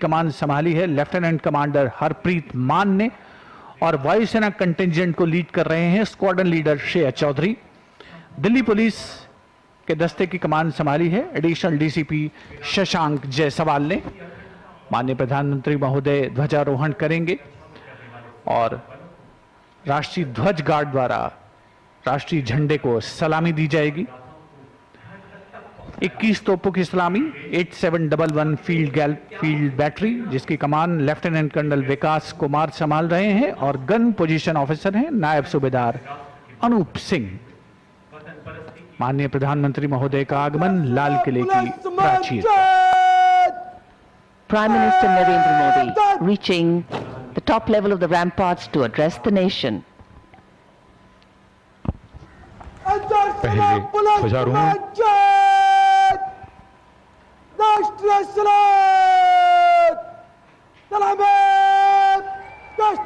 कमान संभाली है lieutenant commander Harpreet मान ने और वायुसेना कंटिंजेंट को लीड कर रहे हैं squadron leader Shreya Chaudhary. Delhi police के दस्ते की कमान संभाली है एडिशनल डीसीपी शशांक जायसवाल ने। माननीय प्रधानमंत्री महोदय ध्वजारोहण करेंगे और राष्ट्रीय ध्वज गार्ड द्वारा राष्ट्रीय झंडे को सलामी दी जाएगी। 21 तोपों की सलामी 8711 फील्ड बैटरी, जिसकी कमान लेफ्टिनेंट कर्नल विकास कुमार संभाल रहे हैं और गन पोजीशन ऑफिसर हैं नायब सूबेदार अनूप सिंह। माननीय प्रधानमंत्री महोदय का आगमन लाल किले की प्राचीर। Prime Minister Narendra Modi reaching the top level of the ramparts to address the nation. पहले ध्वजारोहण। राष्ट्रीय सलाम सलामत गश्त।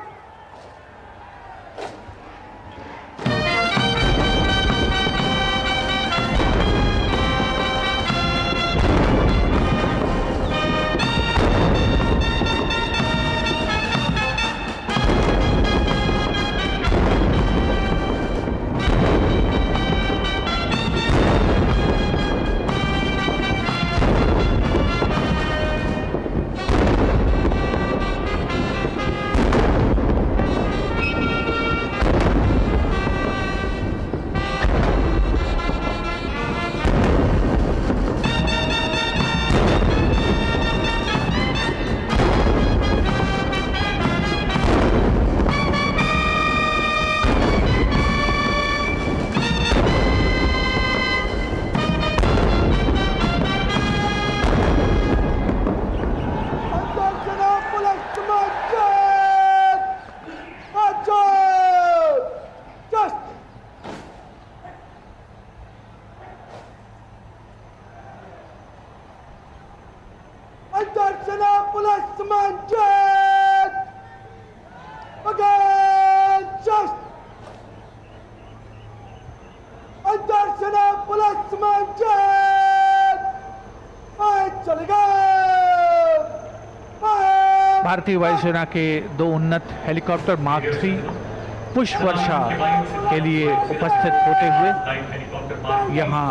भारतीय वायुसेना के 2 उन्नत हेलीकॉप्टर मार्क 3 पुष्प वर्षा के लिए उपस्थित होते हुए यहां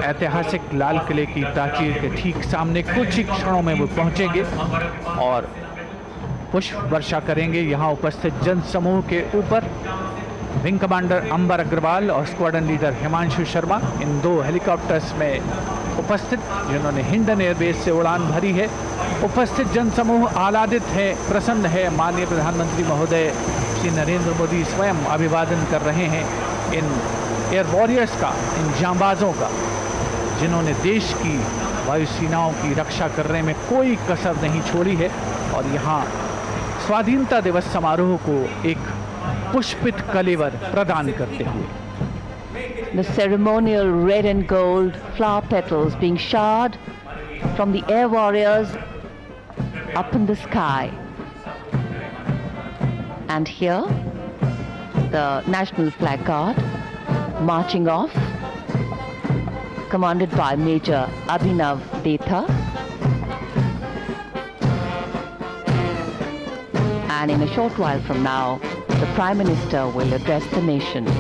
ऐतिहासिक लाल किले की प्राचीर के ठीक सामने कुछ ही क्षणों में वो पहुंचेंगे और पुष्प वर्षा करेंगे। यहां उपस्थित जन समूह के ऊपर विंग कमांडर अंबर अग्रवाल और स्क्वाड्रन लीडर हिमांशु शर्मा इन 2 हेलीकॉप्टर्स में उपस्थित, जिन्होंने हिंडन एयरबेस से उड़ान भरी है। उपस्थित जनसमूह आह्लादित है, प्रसन्न है। माननीय प्रधानमंत्री महोदय श्री नरेंद्र मोदी स्वयं अभिवादन कर रहे हैं इन एयर वॉरियर्स का, इन जांबाजों का, जिन्होंने देश की वायुसेनाओं की रक्षा करने में कोई कसर नहीं छोड़ी है। और यहाँ स्वाधीनता दिवस समारोह को एक पुष्पित कलेवर प्रदान करते हुए The ceremonial red and gold flower petals being showered from the air warriors up in the sky. And here, the National Flag Guard marching off, commanded by Major Abhinav Detha. And in a short while from now, the Prime Minister will address the nation.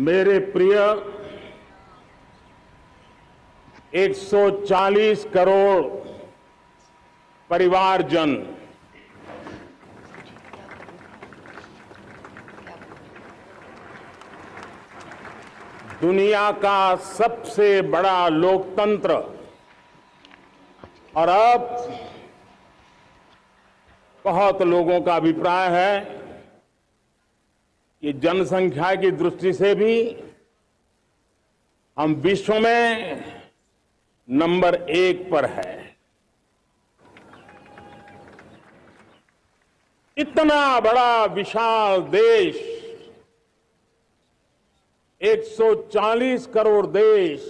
मेरे प्रिय 140 करोड़ परिवारजन दुनिया का सबसे बड़ा लोकतंत्र और अब बहुत लोगों का अभिप्राय है कि जनसंख्या की दृष्टि से भी हम विश्व में नंबर 1 पर है। इतना बड़ा विशाल देश, 140 करोड़ देश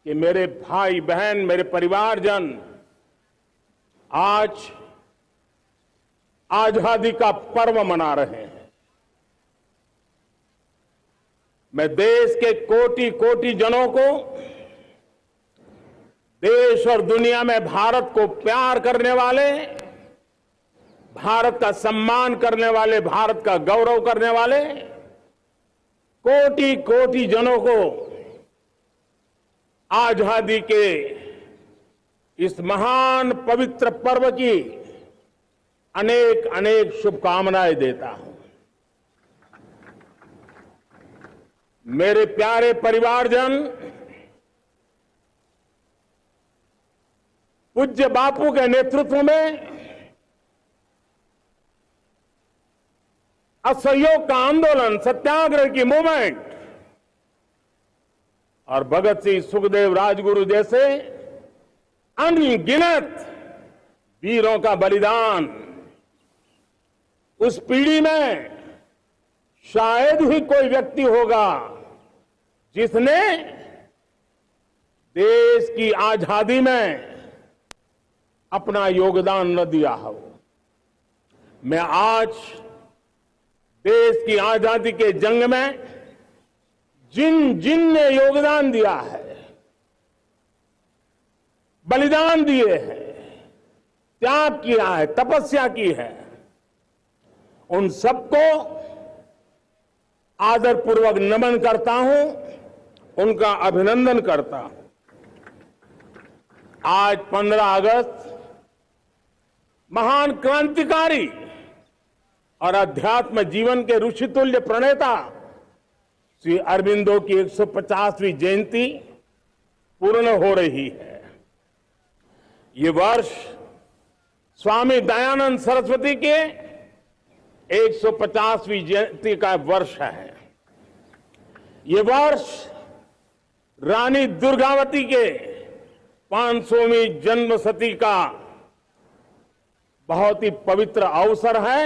कि मेरे भाई बहन, मेरे परिवारजन आज आजादी का पर्व मना रहे हैं। मैं देश के कोटि कोटि जनों को, देश और दुनिया में भारत को प्यार करने वाले, भारत का सम्मान करने वाले, भारत का गौरव करने वाले कोटि कोटि जनों को आजादी के इस महान पवित्र पर्व की अनेक अनेक शुभकामनाएं देता हूं। मेरे प्यारे परिवारजन, पूज्य बापू के नेतृत्व में असहयोग का आंदोलन, सत्याग्रह की मूवमेंट और भगत सिंह, सुखदेव, राजगुरु जैसे अनगिनत वीरों का बलिदान, उस पीढ़ी में शायद ही कोई व्यक्ति होगा जिसने देश की आजादी में अपना योगदान न दिया हो। मैं आज देश की आजादी के जंग में जिन जिन ने योगदान दिया है, बलिदान दिए हैं, त्याग किया है, तपस्या की है, उन सबको आदरपूर्वक नमन करता हूं, उनका अभिनंदन करता हूं। आज 15 अगस्त महान क्रांतिकारी और अध्यात्म जीवन के ऋषितुल्य प्रणेता श्री अरबिंदो की 150वीं जयंती पूर्ण हो रही है। ये वर्ष स्वामी दयानंद सरस्वती के 150वीं जयंती का वर्ष है। ये वर्ष रानी दुर्गावती के 500वीं जन्मशती का बहुत ही पवित्र अवसर है,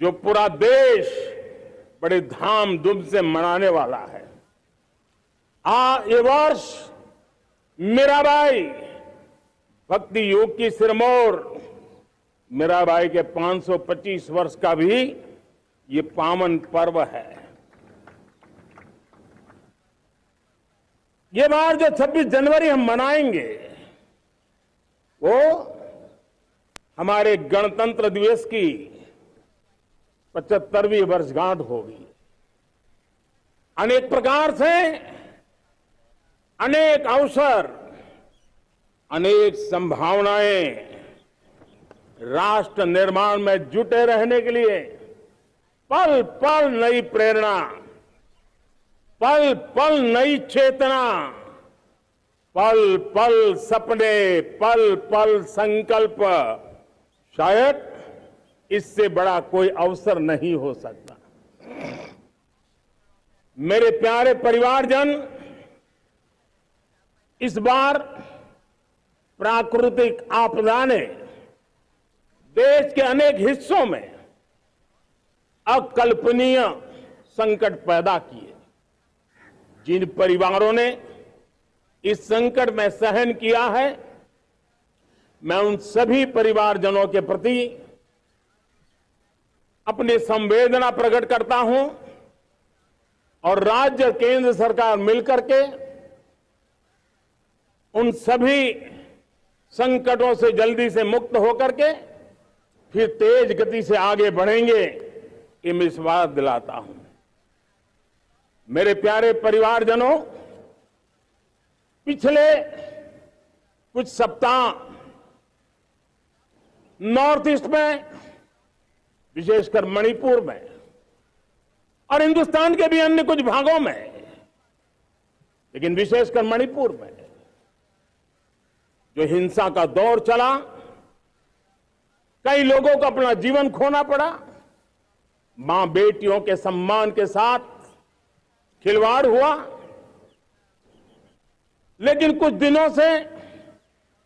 जो पूरा देश बड़े धामधूम से मनाने वाला है। ये वर्ष मीराबाई, भक्ति योग की सिरमौर मीराबाई के 525 वर्ष का भी ये पावन पर्व है। ये बार जो 26 जनवरी हम मनाएंगे वो हमारे गणतंत्र दिवस की 75वीं वर्षगांठ होगी। अनेक प्रकार से अनेक अवसर, अनेक संभावनाएं राष्ट्र निर्माण में जुटे रहने के लिए पल पल नई प्रेरणा, पल पल नई चेतना, पल पल सपने, पल पल संकल्प, शायद इससे बड़ा कोई अवसर नहीं हो सकता। मेरे प्यारे परिवारजन, इस बार प्राकृतिक आपदा ने देश के अनेक हिस्सों में अकल्पनीय संकट पैदा किए। जिन परिवारों ने इस संकट में सहन किया है, मैं उन सभी परिवारजनों के प्रति अपनी संवेदना प्रकट करता हूं और राज्य केंद्र सरकार मिलकर के उन सभी संकटों से जल्दी से मुक्त होकर के फिर तेज गति से आगे बढ़ेंगे, ये मैं विश्वास दिलाता हूं। मेरे प्यारे परिवारजनों, पिछले कुछ सप्ताह नॉर्थ ईस्ट में, विशेषकर मणिपुर में और हिंदुस्तान के भी अन्य कुछ भागों में, लेकिन विशेषकर मणिपुर में जो हिंसा का दौर चला, कई लोगों को अपना जीवन खोना पड़ा, मां बेटियों के सम्मान के साथ खिलवाड़ हुआ। लेकिन कुछ दिनों से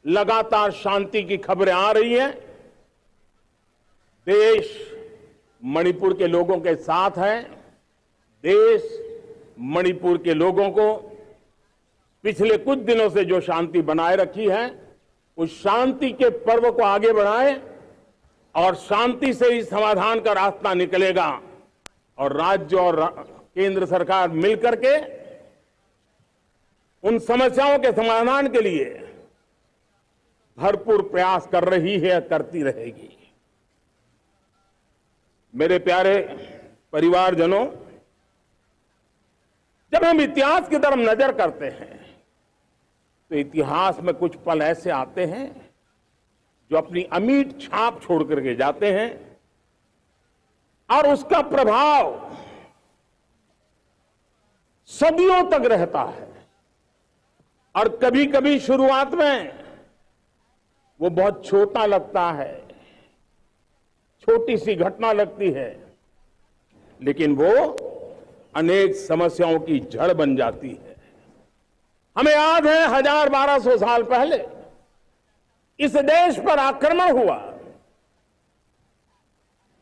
लगातार शांति की खबरें आ रही हैं। देश मणिपुर के लोगों के साथ है। देश मणिपुर के लोगों को पिछले कुछ दिनों से जो शांति बनाए रखी है, उस शांति के पर्व को आगे बढ़ाए और शांति से ही समाधान का रास्ता निकलेगा। और राज्य और केंद्र सरकार मिलकर के उन समस्याओं के समाधान के लिए भरपूर प्रयास कर रही है, करती रहेगी। मेरे प्यारे परिवारजनों, जब हम इतिहास की तरफ नजर करते हैं तो इतिहास में कुछ पल ऐसे आते हैं जो अपनी अमिट छाप छोड़ करके जाते हैं और उसका प्रभाव सदियों तक रहता है। और कभी कभी शुरुआत में वो बहुत छोटा लगता है, छोटी सी घटना लगती है, लेकिन वो अनेक समस्याओं की जड़ बन जाती है। हमें याद है 1000-1200 साल पहले इस देश पर आक्रमण हुआ।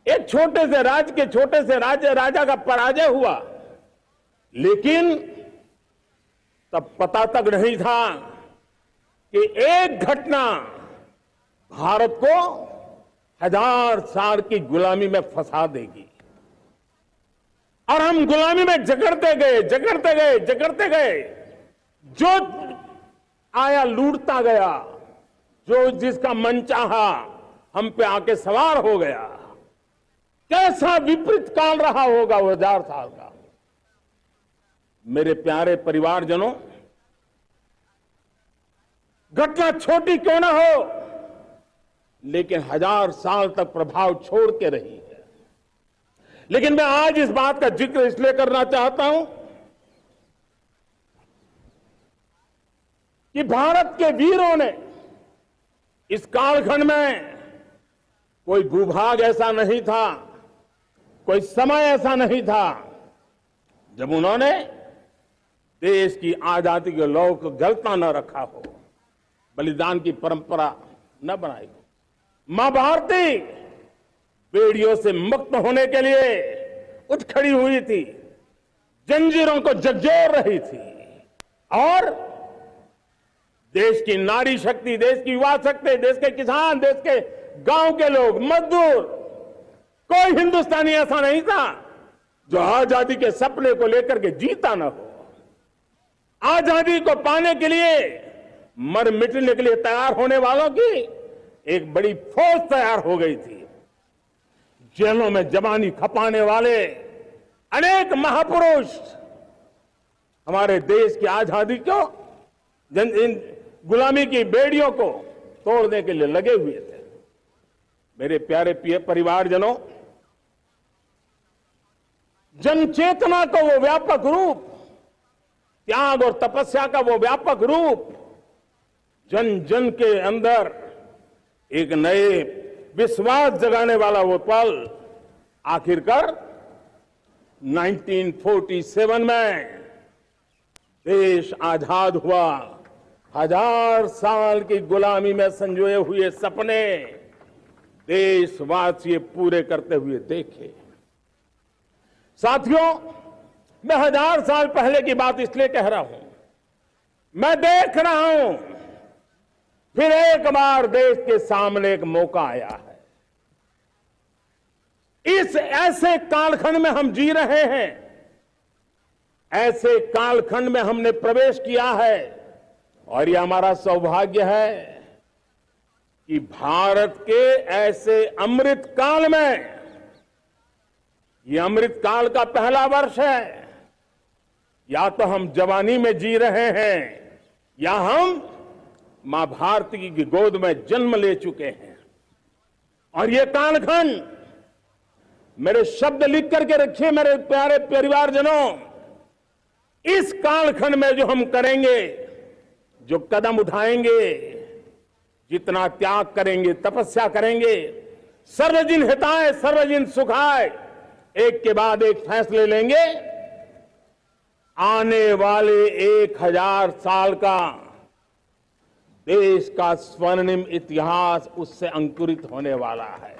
एक छोटे से राज्य के छोटे से राजा का पराजय हुआ, लेकिन तब पता तक नहीं था कि एक घटना भारत को 1000 साल की गुलामी में फंसा देगी। और हम गुलामी में जकड़ते गए, जो आया लूटता गया, जो जिसका मन चाहा हम पे आके सवार हो गया। कैसा विपरीत काल रहा होगा वो 1000 साल का। मेरे प्यारे परिवारजनों, घटना छोटी क्यों ना हो, लेकिन 1000 साल तक प्रभाव छोड़ के रही है। लेकिन मैं आज इस बात का जिक्र इसलिए करना चाहता हूं कि भारत के वीरों ने इस कालखंड में कोई भूभाग ऐसा नहीं था, कोई समय ऐसा नहीं था जब उन्होंने देश की आजादी के लौ को गलता न रखा हो, बलिदान की परंपरा न बनाई हो। मां भारती बेड़ियों से मुक्त होने के लिए उठ खड़ी हुई थी, जंजीरों को झकझोर रही थी और देश की नारी शक्ति, देश की युवा शक्ति, देश के किसान, देश के गांव के लोग, मजदूर, कोई हिंदुस्तानी ऐसा नहीं था जो आजादी के सपने को लेकर के जीता न हो। आजादी को पाने के लिए मर मिटने के लिए तैयार होने वालों की एक बड़ी फौज तैयार हो गई थी। जेलों में जवानी खपाने वाले अनेक महापुरुष हमारे देश की आजादी को, गुलामी की बेड़ियों को तोड़ने के लिए लगे हुए थे। मेरे प्यारे परिवारजनों, जन चेतना का वो व्यापक रूप, त्याग और तपस्या का वो व्यापक रूप, जन जन के अंदर एक नए विश्वास जगाने वाला वो पल आखिरकार 1947 में देश आजाद हुआ। 1000 साल की गुलामी में संजोए हुए सपने देशवासी पूरे करते हुए देखे। साथियों, मैं 1000 साल पहले की बात इसलिए कह रहा हूं, मैं देख रहा हूं फिर एक बार देश के सामने एक मौका आया है। इस ऐसे कालखंड में हम जी रहे हैं, ऐसे कालखंड में हमने प्रवेश किया है और यह हमारा सौभाग्य है कि भारत के ऐसे अमृत काल में, यह अमृत काल का पहला वर्ष है। या तो हम जवानी में जी रहे हैं या हम मां भारती की गोद में जन्म ले चुके हैं। और ये कालखंड, मेरे शब्द लिख करके रखिए मेरे प्यारे परिवारजनों, इस कालखंड में जो हम करेंगे, जो कदम उठाएंगे, जितना त्याग करेंगे, तपस्या करेंगे, सर्वजन हिताय सर्वजन सुखाय, एक के बाद एक फैसले लेंगे, आने वाले 1000 साल का देश का स्वर्णिम इतिहास उससे अंकुरित होने वाला है।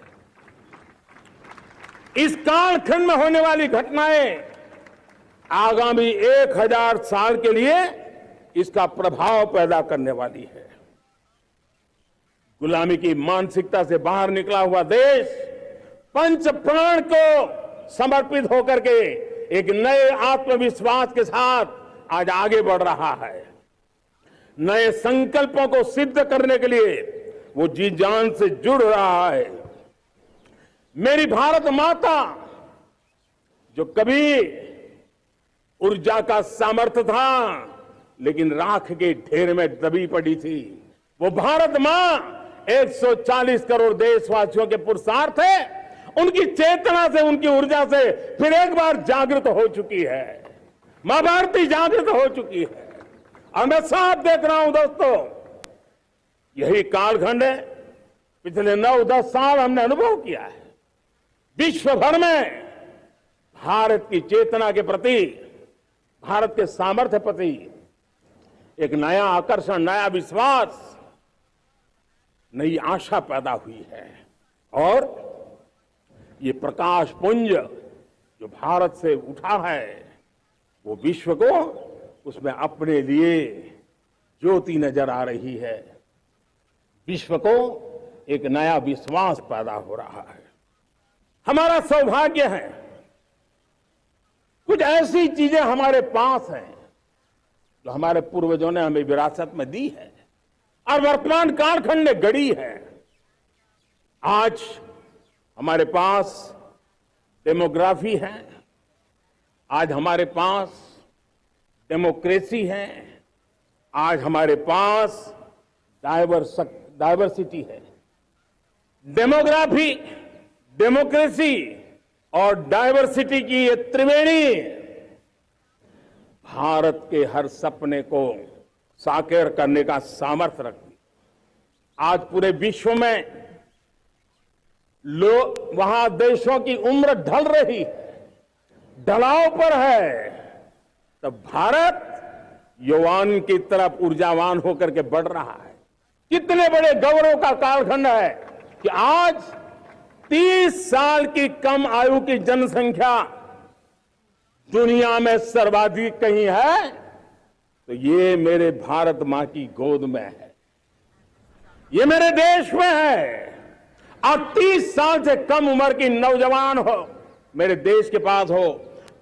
इस कालखंड में होने वाली घटनाएं आगामी 1000 साल के लिए इसका प्रभाव पैदा करने वाली है। गुलामी की मानसिकता से बाहर निकला हुआ देश पंच प्राण को समर्पित होकर के एक नए आत्मविश्वास के साथ आज आगे बढ़ रहा है। नए संकल्पों को सिद्ध करने के लिए वो जी जान से जुड़ रहा है। मेरी भारत माता, जो कभी ऊर्जा का सामर्थ्य था लेकिन राख के ढेर में दबी पड़ी थी, वो भारत मां 140 करोड़ देशवासियों के पुरुषार्थ है, उनकी चेतना से, उनकी ऊर्जा से फिर एक बार जागृत हो चुकी है। मां भारती जागृत हो चुकी है और मैं साफ देख रहा हूं दोस्तों, यही कालखंड है। पिछले 9-10 साल हमने अनुभव किया है, विश्व भर में भारत की चेतना के प्रति, भारत के सामर्थ्य प्रति एक नया आकर्षण, नया विश्वास, नई आशा पैदा हुई है। और ये प्रकाश पुंज जो भारत से उठा है, वो विश्व को उसमें अपने लिए ज्योति नजर आ रही है। विश्व को एक नया विश्वास पैदा हो रहा है। हमारा सौभाग्य है, कुछ ऐसी चीजें हमारे पास हैं जो हमारे पूर्वजों ने हमें विरासत में दी है और वर्तमान कालखंड ने गढ़ी है। आज हमारे पास डेमोग्राफी है, आज हमारे पास डेमोक्रेसी है, आज हमारे पास डाइवर्सिटी है। डेमोग्राफी, डेमोक्रेसी और डाइवर्सिटी की ये त्रिवेणी भारत के हर सपने को साकार करने का सामर्थ्य रखती। आज पूरे विश्व में वहां देशों की उम्र ढल रही है, ढलाव पर है, तब भारत युवान की तरफ ऊर्जावान होकर के बढ़ रहा है। कितने बड़े गौरव का कालखंड है कि आज 30 साल की कम आयु की जनसंख्या दुनिया में सर्वाधिक कहीं है तो ये मेरे भारत मां की गोद में है, ये मेरे देश में है। और 30 साल से कम उम्र की नौजवान हो मेरे देश के पास हो,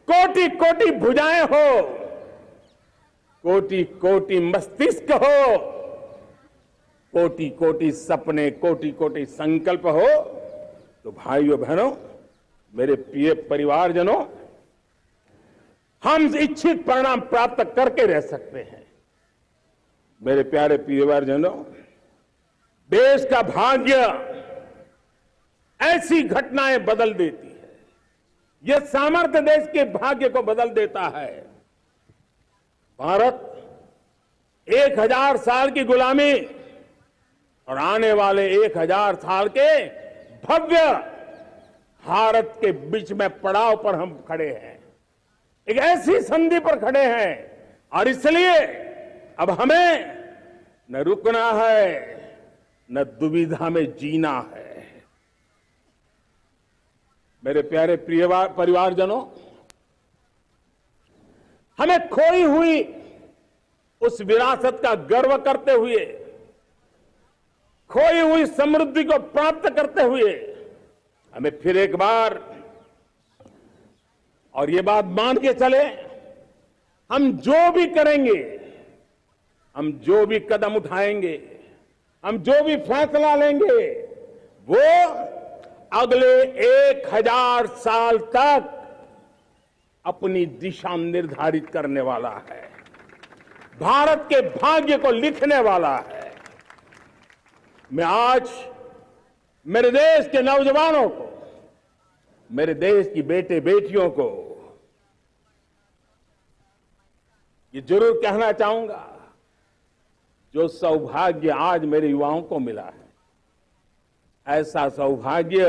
कोटि कोटि भुजाएं हो, कोटि कोटि मस्तिष्क हो, कोटि कोटि सपने, कोटि कोटि संकल्प हो, तो भाइयों बहनों, मेरे प्रिय परिवारजनों, हम इच्छित परिणाम प्राप्त करके रह सकते हैं। मेरे प्यारे परिवारजनों, देश का भाग्य ऐसी घटनाएं बदल देती है, यह सामर्थ्य देश के भाग्य को बदल देता है। भारत 1000 साल की गुलामी और आने वाले 1000 साल के भव्य भारत के बीच में पड़ाव पर हम खड़े हैं, एक ऐसी संधि पर खड़े हैं और इसलिए अब हमें न रुकना है न दुविधा में जीना है। मेरे प्यारे प्रिय परिवारजनों, हमें खोई हुई उस विरासत का गर्व करते हुए, खोई हुई समृद्धि को प्राप्त करते हुए, हमें फिर एक बार और ये बात मान के चले, हम जो भी करेंगे, हम जो भी कदम उठाएंगे, हम जो भी फैसला लेंगे, वो अगले 1000 साल तक अपनी दिशा निर्धारित करने वाला है। भारत के भाग्य को लिखने वाला है। मैं आज मेरे देश के नौजवानों को, मेरे देश की बेटे बेटियों को ये जरूर कहना चाहूंगा, जो सौभाग्य आज मेरे युवाओं को मिला है, ऐसा सौभाग्य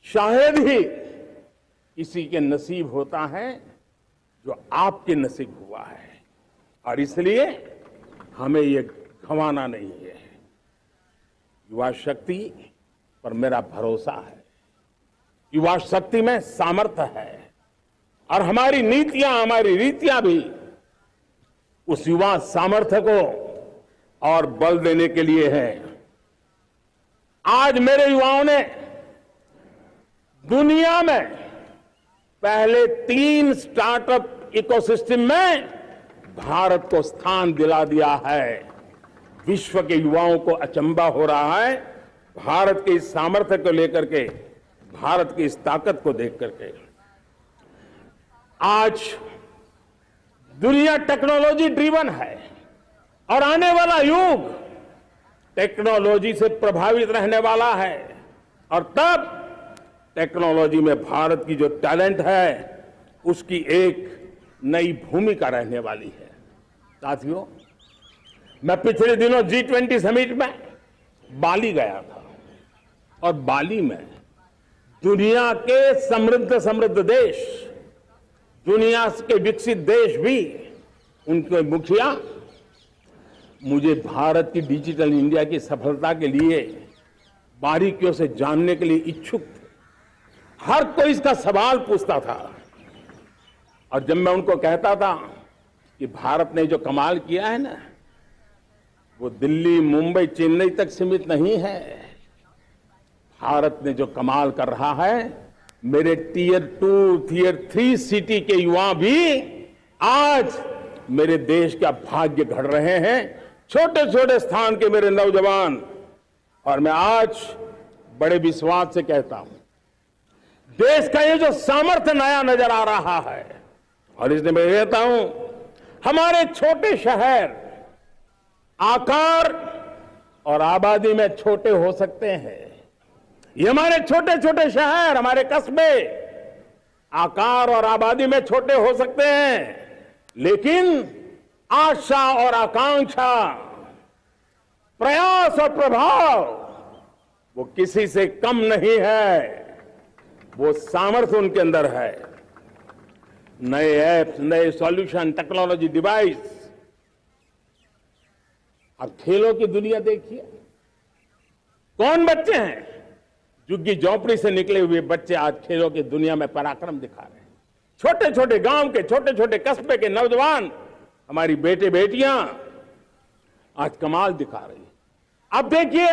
शायद ही किसी के नसीब होता है जो आपके नसीब हुआ है। और इसलिए हमें ये गंवाना नहीं है। युवा शक्ति पर मेरा भरोसा है, युवा शक्ति में सामर्थ्य है, और हमारी नीतियां, हमारी रीतियां भी उस युवा सामर्थ्य को और बल देने के लिए है। आज मेरे युवाओं ने दुनिया में पहले 3 स्टार्टअप इकोसिस्टम में भारत को स्थान दिला दिया है। विश्व के युवाओं को अचंभा हो रहा है भारत के इस सामर्थ्य को लेकर के, भारत की इस ताकत को देख करके। आज दुनिया टेक्नोलॉजी ड्रिवन है और आने वाला युग टेक्नोलॉजी से प्रभावित रहने वाला है, और तब टेक्नोलॉजी में भारत की जो टैलेंट है उसकी एक नई भूमिका रहने वाली है। साथियों, मैं पिछले दिनों G20 समिट में बाली गया था, और बाली में दुनिया के समृद्ध देश, दुनिया के विकसित देश भी, उनके मुखिया मुझे भारत की डिजिटल इंडिया की सफलता के लिए बारीकियों से जानने के लिए इच्छुक थे। हर कोई इसका सवाल पूछता था, और जब मैं उनको कहता था कि भारत ने जो कमाल किया है ना, वो दिल्ली, मुंबई, चेन्नई तक सीमित नहीं है। भारत ने जो कमाल कर रहा है, मेरे टियर 2, टियर 3 सिटी के युवा भी आज मेरे देश का भाग्य गढ़ रहे हैं। छोटे छोटे स्थान के मेरे नौजवान, और मैं आज बड़े विश्वास से कहता हूं, देश का ये जो सामर्थ्य नया नजर आ रहा है, और इसलिए मैं कहता हूं, हमारे छोटे शहर आकार और आबादी में छोटे हो सकते हैं। ये हमारे छोटे छोटे शहर, हमारे कस्बे आकार और आबादी में छोटे हो सकते हैं, लेकिन आशा और आकांक्षा, प्रयास और प्रभाव वो किसी से कम नहीं है। वो सामर्थ्य उनके अंदर है। नए ऐप्स, नए सॉल्यूशन, टेक्नोलॉजी डिवाइस। अब खेलों की दुनिया देखिए, कौन बच्चे हैं? झुग्गी झोंपड़ी से निकले हुए बच्चे आज खेलों की दुनिया में पराक्रम दिखा रहे हैं। छोटे छोटे गांव के, छोटे छोटे कस्बे के नौजवान, हमारी बेटे बेटियां आज कमाल दिखा रही हैं। अब देखिए,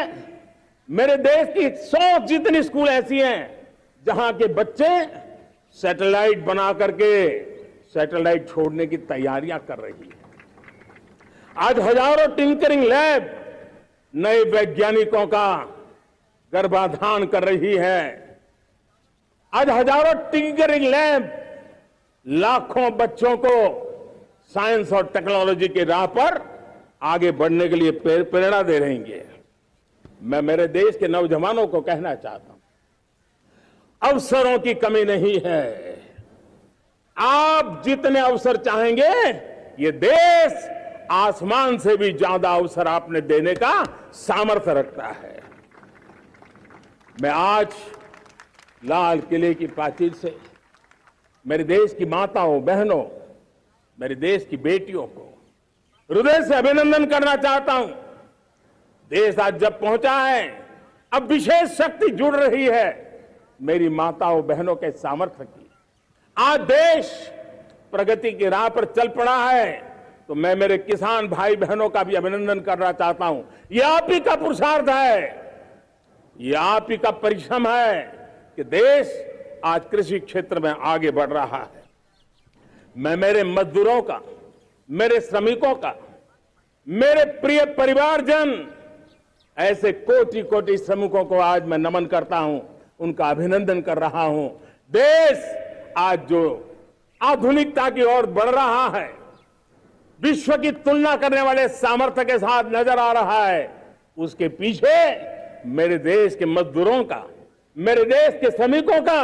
मेरे देश की 100 जितनी स्कूल ऐसी हैं जहां के बच्चे सैटेलाइट बना करके सैटेलाइट छोड़ने की तैयारियां कर रही है। आज हजारों टिंकरिंग लैब नए वैज्ञानिकों का गर्भाधान कर रही है। आज हजारों टिंकरिंग लैब लाखों बच्चों को साइंस और टेक्नोलॉजी के राह पर आगे बढ़ने के लिए प्रेरणा दे रही है। मैं मेरे देश के नौजवानों को कहना चाहता हूं, अवसरों की कमी नहीं है। आप जितने अवसर चाहेंगे, ये देश आसमान से भी ज्यादा अवसर आपने देने का सामर्थ्य रखता है। मैं आज लाल किले की प्राचीर से मेरे देश की माताओं, बहनों, मेरे देश की बेटियों को हृदय से अभिनंदन करना चाहता हूं। देश आज जब पहुंचा है, अब विशेष शक्ति जुड़ रही है मेरी माताओं बहनों के सामर्थ्य की। आज देश प्रगति की राह पर चल पड़ा है, तो मैं मेरे किसान भाई बहनों का भी अभिनंदन करना चाहता हूं। यह आप ही का पुरुषार्थ है, यह आप ही का परिश्रम है कि देश आज कृषि क्षेत्र में आगे बढ़ रहा है। मैं मेरे मजदूरों का, मेरे श्रमिकों का, मेरे प्रिय परिवारजन, ऐसे कोटि कोटि श्रमिकों को आज मैं नमन करता हूं, उनका अभिनंदन कर रहा हूं। देश आज जो आधुनिकता की ओर बढ़ रहा है, विश्व की तुलना करने वाले सामर्थ्य के साथ नजर आ रहा है, उसके पीछे मेरे देश के मजदूरों का, मेरे देश के श्रमिकों का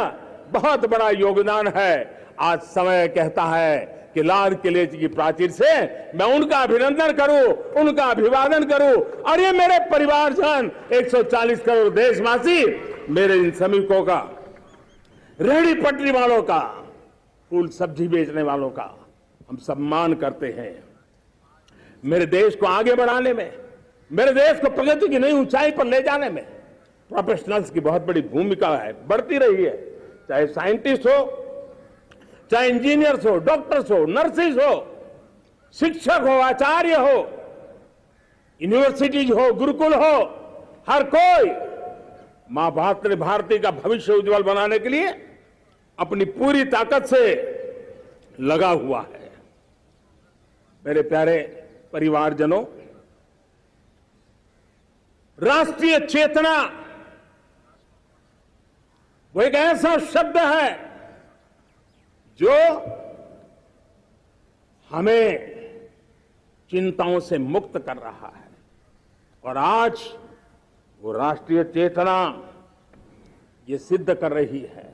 बहुत बड़ा योगदान है। आज समय कहता है कि लाल किले की प्राचीर से मैं उनका अभिनंदन करूं, उनका अभिवादन करूं, और ये मेरे परिवारजन 140 करोड़ देशवासी, मेरे इन श्रमिकों का, रेहड़ी पटरी वालों का, फूल सब्जी बेचने वालों का हम सम्मान करते हैं। मेरे देश को आगे बढ़ाने में, मेरे देश को प्रगति की नई ऊंचाई पर ले जाने में प्रोफेशनल्स की बहुत बड़ी भूमिका है, बढ़ती रही है। चाहे साइंटिस्ट हो, चाहे इंजीनियर्स हो, डॉक्टर्स हो, नर्सिस हो, शिक्षक हो, आचार्य हो, यूनिवर्सिटीज हो, गुरुकुल हो, हर कोई मां भारती का भविष्य उज्जवल बनाने के लिए अपनी पूरी ताकत से लगा हुआ है। मेरे प्यारे परिवारजनों, राष्ट्रीय चेतना वो एक ऐसा शब्द है जो हमें चिंताओं से मुक्त कर रहा है, और आज वो राष्ट्रीय चेतना ये सिद्ध कर रही है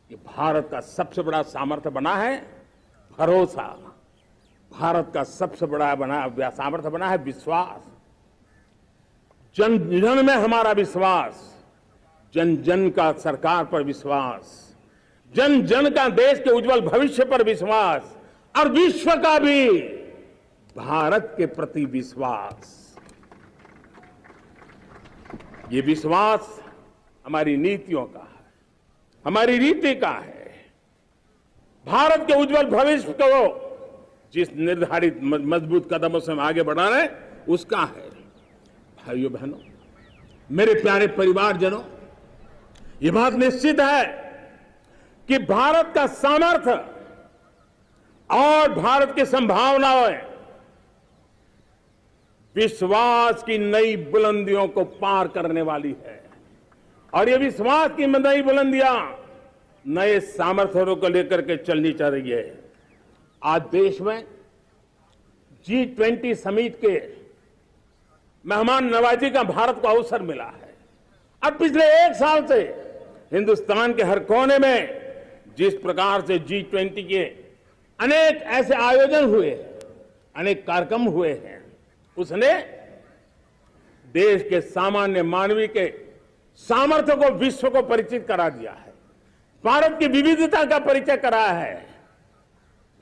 कि भारत का सबसे बड़ा सामर्थ्य बना है भरोसा, भारत का सबसे बड़ा सामर्थ्य बना है विश्वास। जन जन में हमारा विश्वास, जन जन का सरकार पर विश्वास, जन जन का देश के उज्जवल भविष्य पर विश्वास, और विश्व का भी भारत के प्रति विश्वास। ये विश्वास हमारी नीतियों का है, हमारी रीति का है। भारत के उज्जवल भविष्य को जिस निर्धारित मजबूत कदमों से हम आगे बढ़ा रहे हैं, उसका है। भाइयों बहनों, मेरे प्यारे परिवारजनों, ये बात निश्चित है कि भारत का सामर्थ्य और भारत की संभावनाएं विश्वास की नई बुलंदियों को पार करने वाली है, और ये विश्वास की नई बुलंदियां नए सामर्थ्यों को लेकर के चलनी चाह रही है। आज देश में G20 समिट के मेहमान नवाजी का भारत को अवसर मिला है। अब पिछले एक साल से हिंदुस्तान के हर कोने में जिस प्रकार से G20 के अनेक ऐसे आयोजन हुए, अनेक कार्यक्रम हुए हैं, उसने देश के सामान्य मानवी के सामर्थ्य को विश्व को परिचित करा दिया है, भारत की विविधता का परिचय कराया है,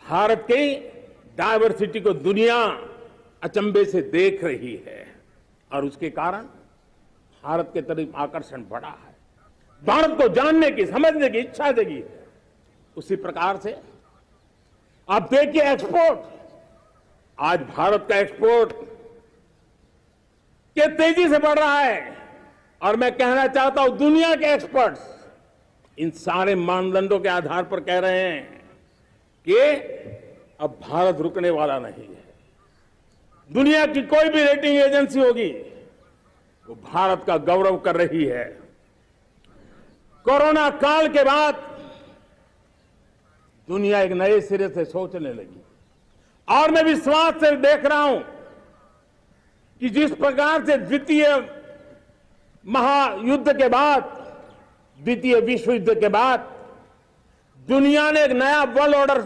भारत की डायवर्सिटी को दुनिया अचंभे से देख रही है, और उसके कारण भारत के तरफ आकर्षण बढ़ा है, भारत को जानने की, समझने की इच्छा जगी है। उसी प्रकार से आप देखिए एक्सपोर्ट, आज भारत का एक्सपोर्ट के तेजी से बढ़ रहा है, और मैं कहना चाहता हूं दुनिया के एक्सपर्ट्स इन सारे मानदंडों के आधार पर कह रहे हैं कि अब भारत रुकने वाला नहीं है। दुनिया की कोई भी रेटिंग एजेंसी होगी वो भारत का गौरव कर रही है। कोरोना काल के बाद दुनिया एक नए सिरे से सोचने लगी, और मैं विश्वास से देख रहा हूं कि जिस प्रकार से द्वितीय महायुद्ध के बाद, द्वितीय विश्व युद्ध के बाद दुनिया ने एक नया वर्ल्ड ऑर्डर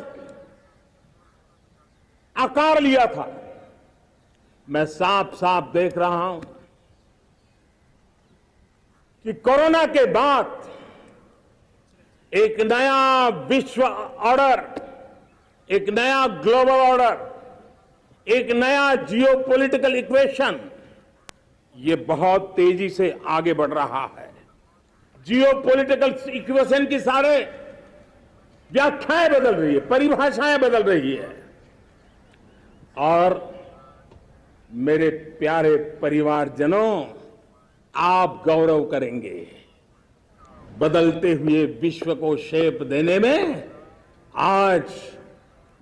आकार लिया था, मैं साफ साफ देख रहा हूं कि कोरोना के बाद एक नया विश्व ऑर्डर, एक नया ग्लोबल ऑर्डर, एक नया जियोपॉलिटिकल इक्वेशन, ये बहुत तेजी से आगे बढ़ रहा है। जियोपॉलिटिकल इक्वेशन की सारे व्याख्याएं बदल रही है, परिभाषाएं बदल रही है, और मेरे प्यारे परिवारजनों, आप गौरव करेंगे। बदलते हुए विश्व को शेप देने में आज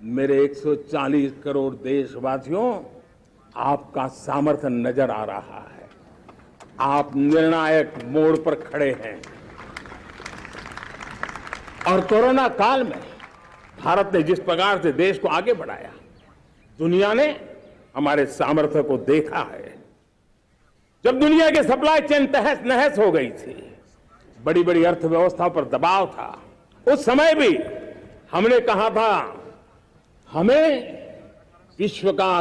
मेरे 140 करोड़ देशवासियों आपका सामर्थ्य नजर आ रहा है। आप निर्णायक मोड़ पर खड़े हैं, और कोरोना काल में भारत ने जिस प्रकार से देश को आगे बढ़ाया, दुनिया ने हमारे सामर्थ्य को देखा है। जब दुनिया के सप्लाई चेन तहस नहस हो गई थी, बड़ी बड़ी अर्थव्यवस्था पर दबाव था, उस समय भी हमने कहा था हमें विश्व का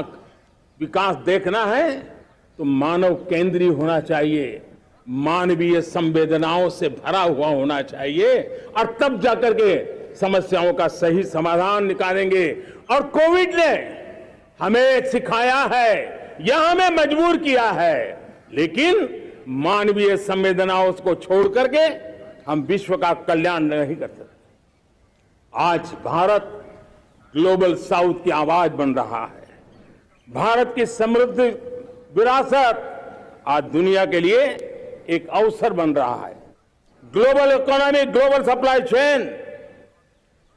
विकास देखना है तो मानव केंद्रीय होना चाहिए, मानवीय संवेदनाओं से भरा हुआ होना चाहिए, और तब जाकर के समस्याओं का सही समाधान निकालेंगे। और कोविड ने हमें सिखाया है या हमें मजबूर किया है, लेकिन मानवीय संवेदनाओं को छोड़ करके हम विश्व का कल्याण नहीं कर सकते। आज भारत ग्लोबल साउथ की आवाज बन रहा है। भारत की समृद्ध विरासत आज दुनिया के लिए एक अवसर बन रहा है। Global economy, global supply chain,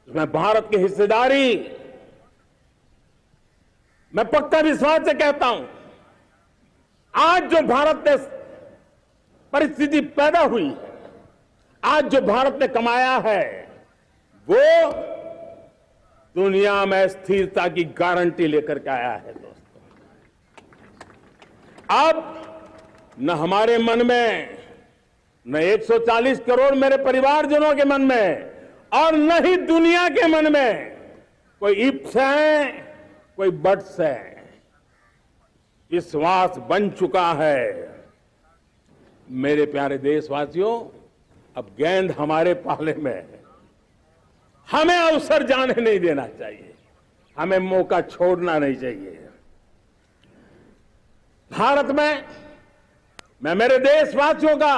इसमें भारत की हिस्सेदारी, मैं पक्का विश्वास से कहता हूं, आज जो भारत में परिस्थिति पैदा हुई है, आज जो भारत ने कमाया है, वो दुनिया में स्थिरता की गारंटी लेकर के आया है। दोस्तों, अब न हमारे मन में, न 140 करोड़ मेरे परिवारजनों के मन में, और न ही दुनिया के मन में कोई इफ्स है, कोई बट्स है। विश्वास बन चुका है। मेरे प्यारे देशवासियों, अब गेंद हमारे पाले में है। हमें अवसर जाने नहीं देना चाहिए, हमें मौका छोड़ना नहीं चाहिए। भारत में मैं मेरे देशवासियों का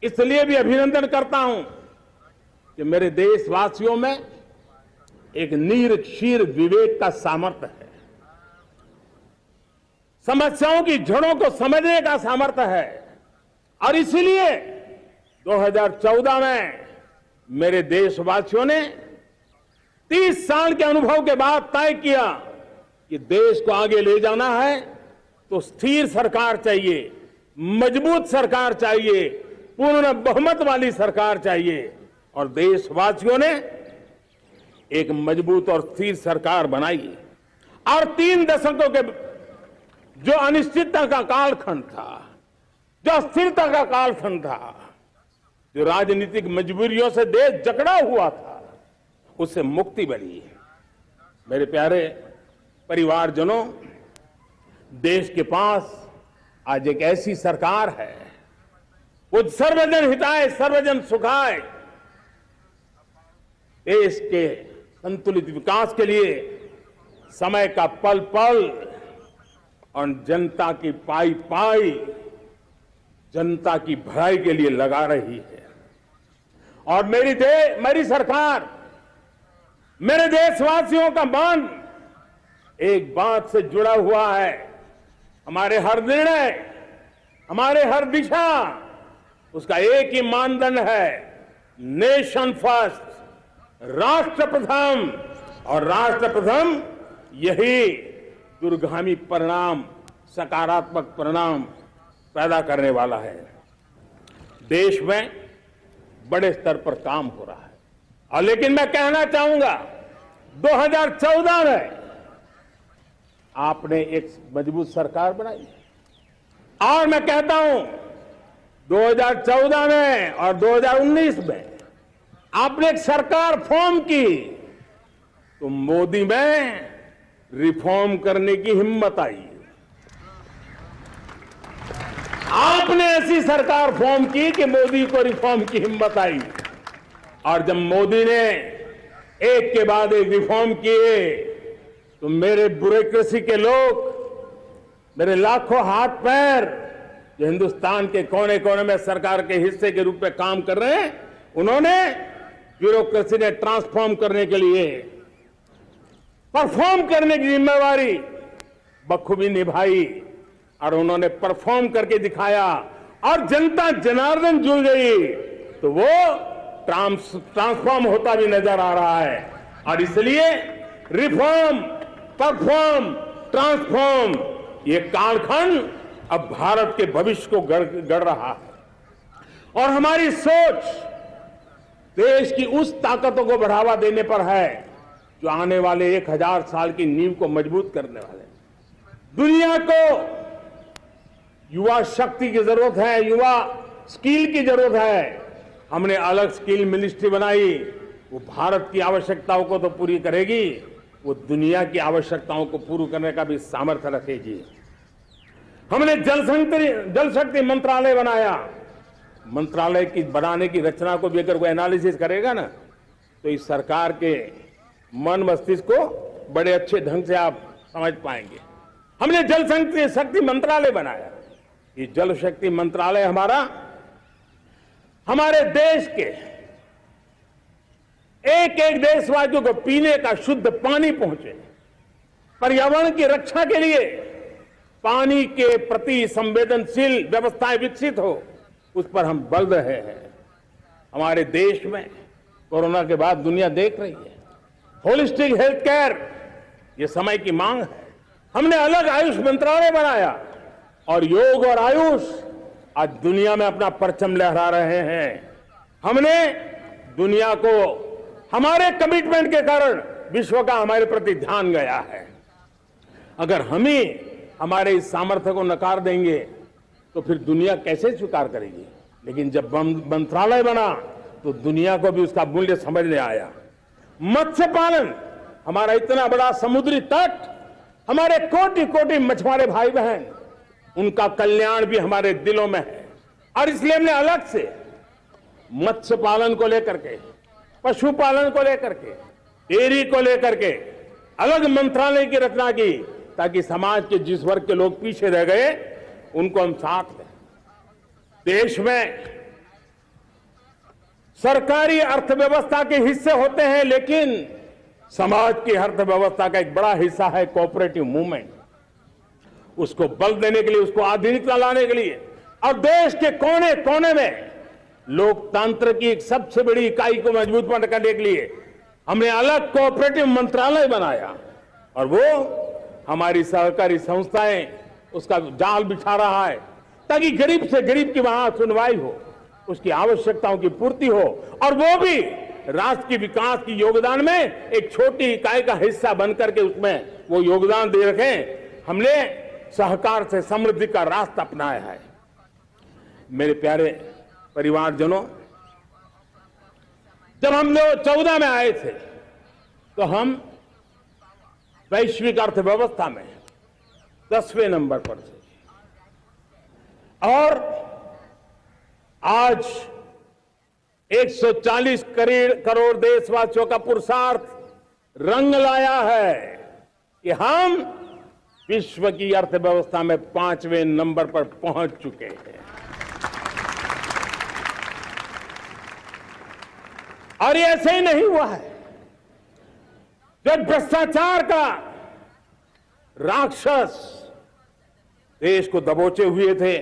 इसलिए भी अभिनंदन करता हूं कि मेरे देशवासियों में एक नीर विवेक का सामर्थ्य है, समस्याओं की जड़ों को समझने का सामर्थ्य है। और इसलिए 2014 में मेरे देशवासियों ने 30 साल के अनुभव के बाद तय किया कि देश को आगे ले जाना है तो स्थिर सरकार चाहिए, मजबूत सरकार चाहिए, पूर्ण बहुमत वाली सरकार चाहिए। और देशवासियों ने एक मजबूत और स्थिर सरकार बनाई। और 3 दशकों के जो अनिश्चितता का कालखंड था, जो अस्थिरता का कालखंड था, जो राजनीतिक मजबूरियों से देश जकड़ा हुआ था, उससे मुक्ति मिली। मेरे प्यारे परिवारजनों, देश के पास आज एक ऐसी सरकार है, वो सर्वजन हिताय सर्वजन सुखाय, देश के संतुलित विकास के लिए समय का पल पल और जनता की पाई पाई, जनता की भलाई के लिए लगा रही है। और मेरी सरकार, मेरे देशवासियों का मन एक बात से जुड़ा हुआ है। हमारे हर निर्णय, हमारे हर दिशा, उसका एक ही मानदंड है, नेशन फर्स्ट, राष्ट्र प्रथम। और राष्ट्र प्रथम यही दूरगामी परिणाम, सकारात्मक परिणाम पैदा करने वाला है। देश में बड़े स्तर पर काम हो रहा है। और लेकिन मैं कहना चाहूंगा, 2014 में आपने एक मजबूत सरकार बनाई, और मैं कहता हूं 2014 में और 2019 में आपने एक सरकार फॉर्म की, तो मोदी में रिफॉर्म करने की हिम्मत आई। आपने ऐसी सरकार फॉर्म की कि मोदी को रिफॉर्म की हिम्मत आई। और जब मोदी ने एक के बाद एक रिफॉर्म किए, तो मेरे ब्यूरोक्रेसी के लोग, मेरे लाखों हाथ पैर जो हिंदुस्तान के कोने कोने में सरकार के हिस्से के रूप में काम कर रहे हैं, उन्होंने ब्यूरोक्रेसी ने ट्रांसफॉर्म करने के लिए, परफॉर्म करने की जिम्मेवारी बखूबी निभाई। और उन्होंने परफॉर्म करके दिखाया, और जनता जनार्दन जुड़ गई, तो वो ट्रांसफॉर्म होता भी नजर आ रहा है। और इसलिए रिफॉर्म, परफॉर्म, ट्रांसफॉर्म, ये कालखंड अब भारत के भविष्य को गढ़ रहा है। और हमारी सोच देश की उस ताकतों को बढ़ावा देने पर है जो आने वाले 1000 साल की नींव को मजबूत करने वाले हैं। दुनिया को युवा शक्ति की जरूरत है, युवा स्किल की जरूरत है। हमने अलग स्किल मिनिस्ट्री बनाई, वो भारत की आवश्यकताओं को तो पूरी करेगी, वो दुनिया की आवश्यकताओं को पूरी करने का भी सामर्थ्य रखेगी। हमने जल शक्ति मंत्रालय बनाया। मंत्रालय की बनाने की रचना को भी अगर कोई एनालिसिस करेगा ना, तो इस सरकार के मन मस्तिष्क को बड़े अच्छे ढंग से आप समझ पाएंगे। हमने जल शक्ति मंत्रालय बनाया। ये जल शक्ति मंत्रालय हमारे देश के एक एक देशवासियों को पीने का शुद्ध पानी पहुंचे, पर्यावरण की रक्षा के लिए पानी के प्रति संवेदनशील व्यवस्थाएं विकसित हो, उस पर हम बल रहे हैं। हमारे देश में कोरोना के बाद दुनिया देख रही है होलिस्टिक हेल्थ केयर, ये समय की मांग है। हमने अलग आयुष मंत्रालय बनाया और योग और आयुष आज दुनिया में अपना परचम लहरा रहे हैं। हमने दुनिया को हमारे कमिटमेंट के कारण विश्व का हमारे प्रति ध्यान गया है। अगर हम ही हमारे इस सामर्थ्य को नकार देंगे तो फिर दुनिया कैसे स्वीकार करेगी। लेकिन जब मंत्रालय बना तो दुनिया को भी उसका मूल्य समझ में आया। मत्स्य पालन, हमारा इतना बड़ा समुद्री तट, हमारे कोटि कोटि मछुआरे भाई बहन, उनका कल्याण भी हमारे दिलों में है। और इसलिए हमने अलग से मत्स्य पालन को लेकर के, पशुपालन को लेकर के, डेयरी को लेकर के अलग मंत्रालय की रचना की, ताकि समाज के जिस वर्ग के लोग पीछे रह गए उनको हम साथ लें। देश में सरकारी अर्थव्यवस्था के हिस्से होते हैं, लेकिन समाज की अर्थव्यवस्था का एक बड़ा हिस्सा है कोऑपरेटिव मूवमेंट। उसको बल देने के लिए, उसको आधुनिकता लाने के लिए और देश के कोने कोने में लोकतंत्र की एक सबसे बड़ी इकाई को मजबूत करने के लिए हमने अलग कोऑपरेटिव मंत्रालय बनाया। और वो हमारी सहकारी संस्थाएं उसका जाल बिछा रहा है, ताकि गरीब से गरीब की वहां सुनवाई हो, उसकी आवश्यकताओं की पूर्ति हो, और वो भी राष्ट्र के विकास की योगदान में एक छोटी इकाई का हिस्सा बनकर के उसमें वो योगदान दे रखें। हमने सहकार से समृद्धि का रास्ता अपनाया है। मेरे प्यारे परिवारजनों, जब हम लोग 14 में आए थे तो हम वैश्विक अर्थव्यवस्था में 10वें नंबर पर थे, और आज 140 करोड़ देशवासियों का पुरुषार्थ रंग लाया है कि हम विश्व की अर्थव्यवस्था में 5वें नंबर पर पहुंच चुके हैं। और ये ऐसे ही नहीं हुआ है। जो भ्रष्टाचार का राक्षस देश को दबोचे हुए थे,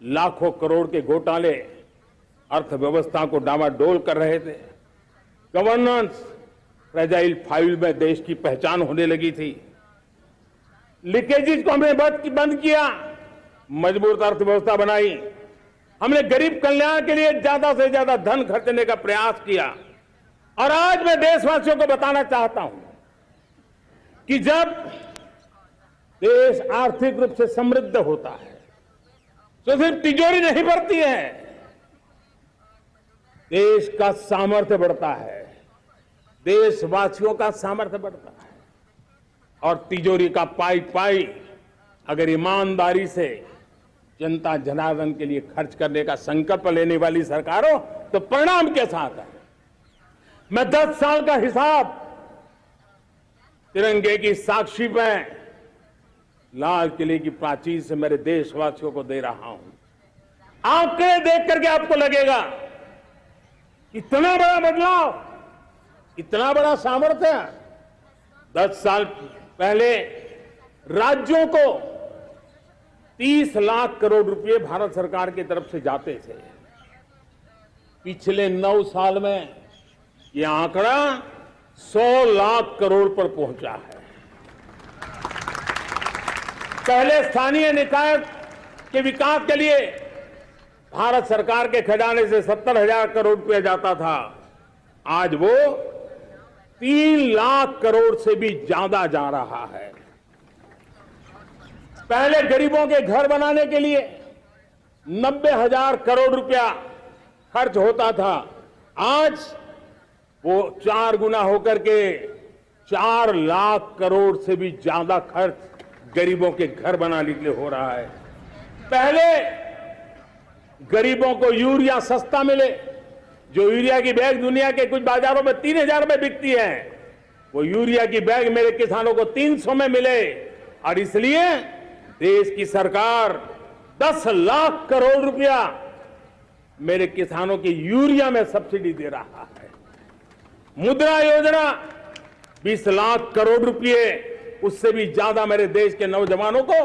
लाखों करोड़ के घोटाले अर्थव्यवस्था को डामाडोल कर रहे थे, गवर्नेंस फ्रेजाइल फाइल में देश की पहचान होने लगी थी, लीकेजेस को हमने बंद किया, मजबूत अर्थव्यवस्था बनाई, हमने गरीब कल्याण के लिए ज्यादा से ज्यादा धन खर्चने का प्रयास किया। और आज मैं देशवासियों को बताना चाहता हूं कि जब देश आर्थिक रूप से समृद्ध होता है तो सिर्फ तिजोरी नहीं बढ़ती है, देश का सामर्थ्य बढ़ता है, देशवासियों का सामर्थ्य बढ़ता है। और तिजोरी का पाई पाई अगर ईमानदारी से जनता जनार्दन के लिए खर्च करने का संकल्प लेने वाली सरकार हो तो परिणाम कैसा आता है। मैं 10 साल का हिसाब तिरंगे की साक्षी में लाल किले की प्राचीर से मेरे देशवासियों को दे रहा हूं। आंकड़े देख करके आपको लगेगा इतना बड़ा बदलाव, इतना बड़ा सामर्थ्य। 10 साल पहले राज्यों को 30 लाख करोड़ रुपए भारत सरकार की तरफ से जाते थे। पिछले 9 साल में यह आंकड़ा 100 लाख करोड़ पर पहुंचा है। पहले स्थानीय निकाय के विकास के लिए भारत सरकार के खजाने से 70,000 करोड़ रुपया जाता था, आज वो 3 लाख करोड़ से भी ज्यादा जा रहा है। पहले गरीबों के घर बनाने के लिए 90,000 करोड़ रुपया खर्च होता था। आज वो 4 गुना होकर के 4 लाख करोड़ से भी ज्यादा खर्च गरीबों के घर बनाने के लिए हो रहा है। पहले गरीबों को यूरिया सस्ता मिले, जो यूरिया की बैग दुनिया के कुछ बाजारों में 3,000 में बिकती है, वो यूरिया की बैग मेरे किसानों को 300 में मिले। और इसलिए देश की सरकार 10 लाख करोड़ रुपया मेरे किसानों की यूरिया में सब्सिडी दे रहा है। मुद्रा योजना 20 लाख करोड़ रुपए, उससे भी ज्यादा मेरे देश के नौजवानों को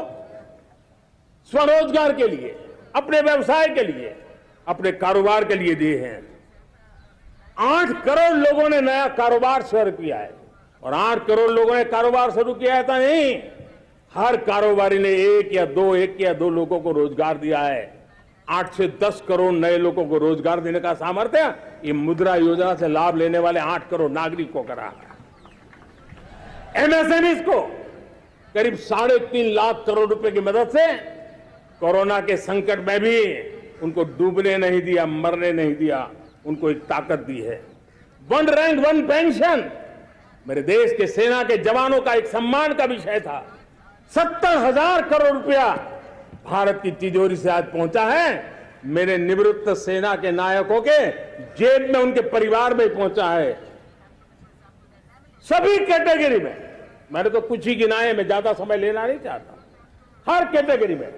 स्वरोजगार के लिए, अपने व्यवसाय के लिए, अपने कारोबार के लिए दिए हैं। 8 करोड़ लोगों ने नया कारोबार शुरू किया है। और 8 करोड़ लोगों ने कारोबार शुरू किया है, ऐसा नहीं, हर कारोबारी ने एक या दो लोगों को रोजगार दिया है। 8 से 10 करोड़ नए लोगों को रोजगार देने का सामर्थ्य ये मुद्रा योजना से लाभ लेने वाले 8 करोड़ नागरिकों को करा है। एमएसएमईज को करीब 3.5 लाख करोड़ रुपए की मदद से कोरोना के संकट में भी उनको डूबने नहीं दिया, मरने नहीं दिया, उनको एक ताकत दी है। 1 रैंक 1 पेंशन मेरे देश के सेना के जवानों का एक सम्मान का विषय था। 70,000 करोड़ रुपया भारत की तिजोरी से आज पहुंचा है, मेरे निवृत्त सेना के नायकों के जेब में, उनके परिवार में पहुंचा है। सभी कैटेगरी में, मैंने तो कुछ ही गिनाए, मैं ज्यादा समय लेना नहीं चाहता। हर कैटेगरी में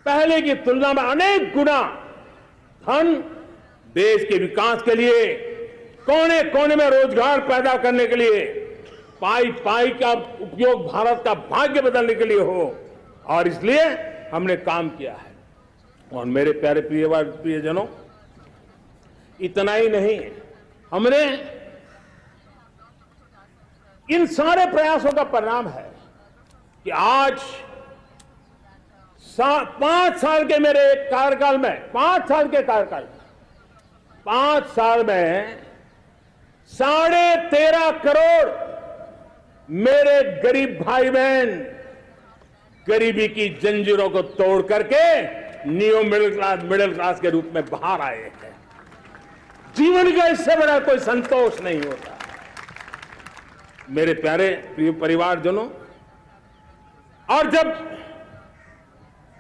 पहले की तुलना में अनेक गुना धन देश के विकास के लिए, कोने कोने में रोजगार पैदा करने के लिए, पाई पाई का उपयोग भारत का भाग्य बदलने के लिए हो, और इसलिए हमने काम किया है। और मेरे प्यारे प्रियजनों, इतना ही नहीं, हमने इन सारे प्रयासों का परिणाम है कि आज 5 साल के मेरे कार्यकाल में, 5 साल के कार्यकाल में, 5 साल में 13.5 करोड़ मेरे गरीब भाई बहन गरीबी की जंजीरों को तोड़ करके न्यू मिडिल क्लास के रूप में बाहर आए हैं। जीवन का इससे बड़ा कोई संतोष नहीं होता। मेरे प्यारे प्रिय परिवारजनों, और जब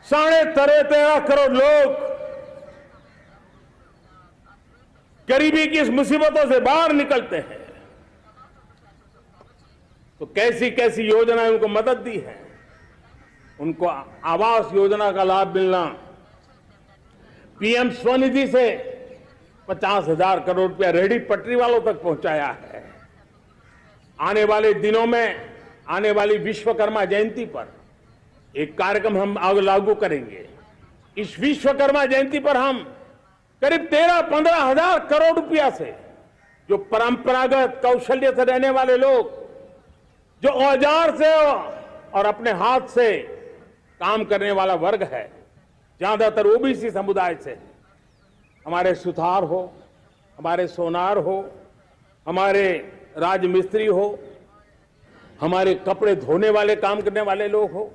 13.5 करोड़ लोग गरीबी की इस मुसीबतों से बाहर निकलते हैं, तो कैसी कैसी योजनाएं उनको मदद दी है। उनको आवास योजना का लाभ मिलना, पीएम स्वनिधि से 50,000 करोड़ रुपया रेहड़ी पटरी वालों तक पहुंचाया है। आने वाले दिनों में, आने वाली विश्वकर्मा जयंती पर एक कार्यक्रम हम लागू करेंगे। इस विश्वकर्मा जयंती पर हम करीब 13-15 हजार करोड़ रुपया से, जो परंपरागत कौशल्य से रहने वाले लोग, जो औजार से और अपने हाथ से काम करने वाला वर्ग है, ज्यादातर ओबीसी समुदाय से, हमारे सुथार हो, हमारे सोनार हो, हमारे राजमिस्त्री हो, हमारे कपड़े धोने वाले काम करने वाले लोग हो,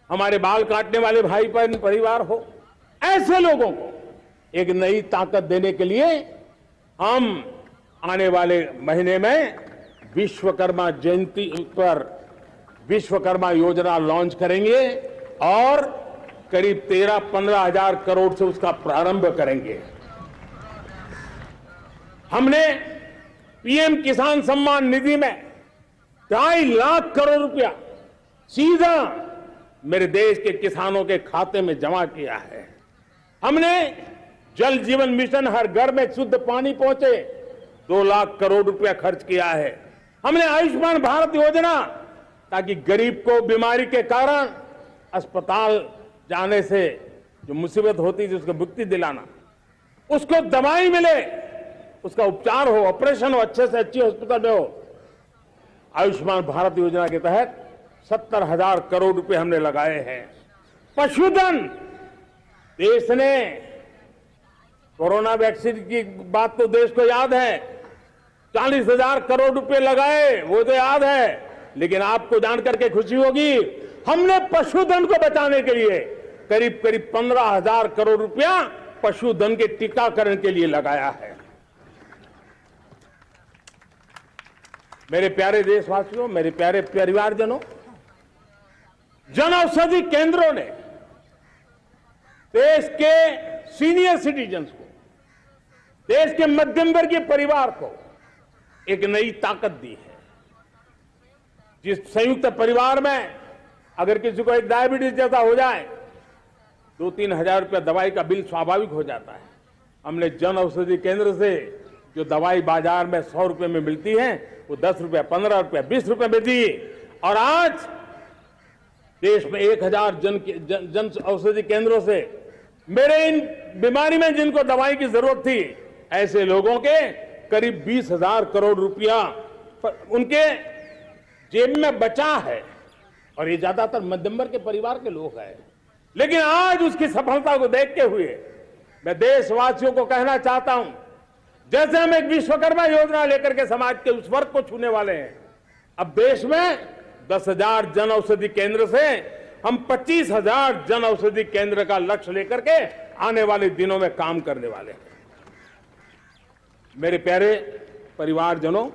हमारे बाल काटने वाले भाई बहन परिवार हो, ऐसे लोगों को एक नई ताकत देने के लिए हम आने वाले महीने में विश्वकर्मा जयंती पर विश्वकर्मा योजना लॉन्च करेंगे और करीब 13-15 हजार करोड़ से उसका प्रारंभ करेंगे। हमने पीएम किसान सम्मान निधि में 2.5 लाख करोड़ रुपया सीधा मेरे देश के किसानों के खाते में जमा किया है। हमने जल जीवन मिशन, हर घर में शुद्ध पानी पहुंचे, 2 लाख करोड़ रुपया खर्च किया है। हमने आयुष्मान भारत योजना, ताकि गरीब को बीमारी के कारण अस्पताल जाने से जो मुसीबत होती थी उसको मुक्ति दिलाना, उसको दवाई मिले, उसका उपचार हो, ऑपरेशन हो, अच्छे से अच्छी हॉस्पिटल में हो। आयुष्मान भारत योजना के तहत 70,000 करोड़ रुपए हमने लगाए हैं। पशुधन, देश ने कोरोना वैक्सीन की बात तो देश को याद है, 40,000 करोड़ रुपए लगाए, वो तो याद है। लेकिन आपको जानकर के खुशी होगी, हमने पशुधन को बचाने के लिए करीब करीब 15,000 करोड़ रुपया पशुधन के टीकाकरण के लिए लगाया है। मेरे प्यारे देशवासियों, मेरे प्यारे परिवारजनों, जन औषधि केंद्रों ने देश के सीनियर सिटीजन्स को, देश के मध्यम वर्गीय परिवार को एक नई ताकत दी है। जिस संयुक्त परिवार में अगर किसी को एक डायबिटीज जैसा हो जाए, 2-3 हजार रुपया दवाई का बिल स्वाभाविक हो जाता है। हमने जन औषधि केंद्र से जो दवाई बाजार में 100 रुपए में मिलती है, वो 10 रुपया, 15 रुपया, 20 रुपए में दी। और आज देश में 1000 जन औषधि केंद्रों से मेरे इन बीमारी में जिनको दवाई की जरूरत थी, ऐसे लोगों के करीब 20,000 करोड़ रुपया उनके जेब में बचा है। और ये ज्यादातर मध्यम वर्ग के परिवार के लोग हैं। लेकिन आज उसकी सफलता को देखते हुए मैं देशवासियों को कहना चाहता हूं, जैसे हम एक विश्वकर्मा योजना लेकर के समाज के उस वर्ग को छूने वाले हैं, अब देश में 10,000 जन औषधि केंद्र से हम 25,000 जन औषधि केंद्र का लक्ष्य लेकर के आने वाले दिनों में काम करने वाले हैं। मेरे प्यारे परिवारजनों,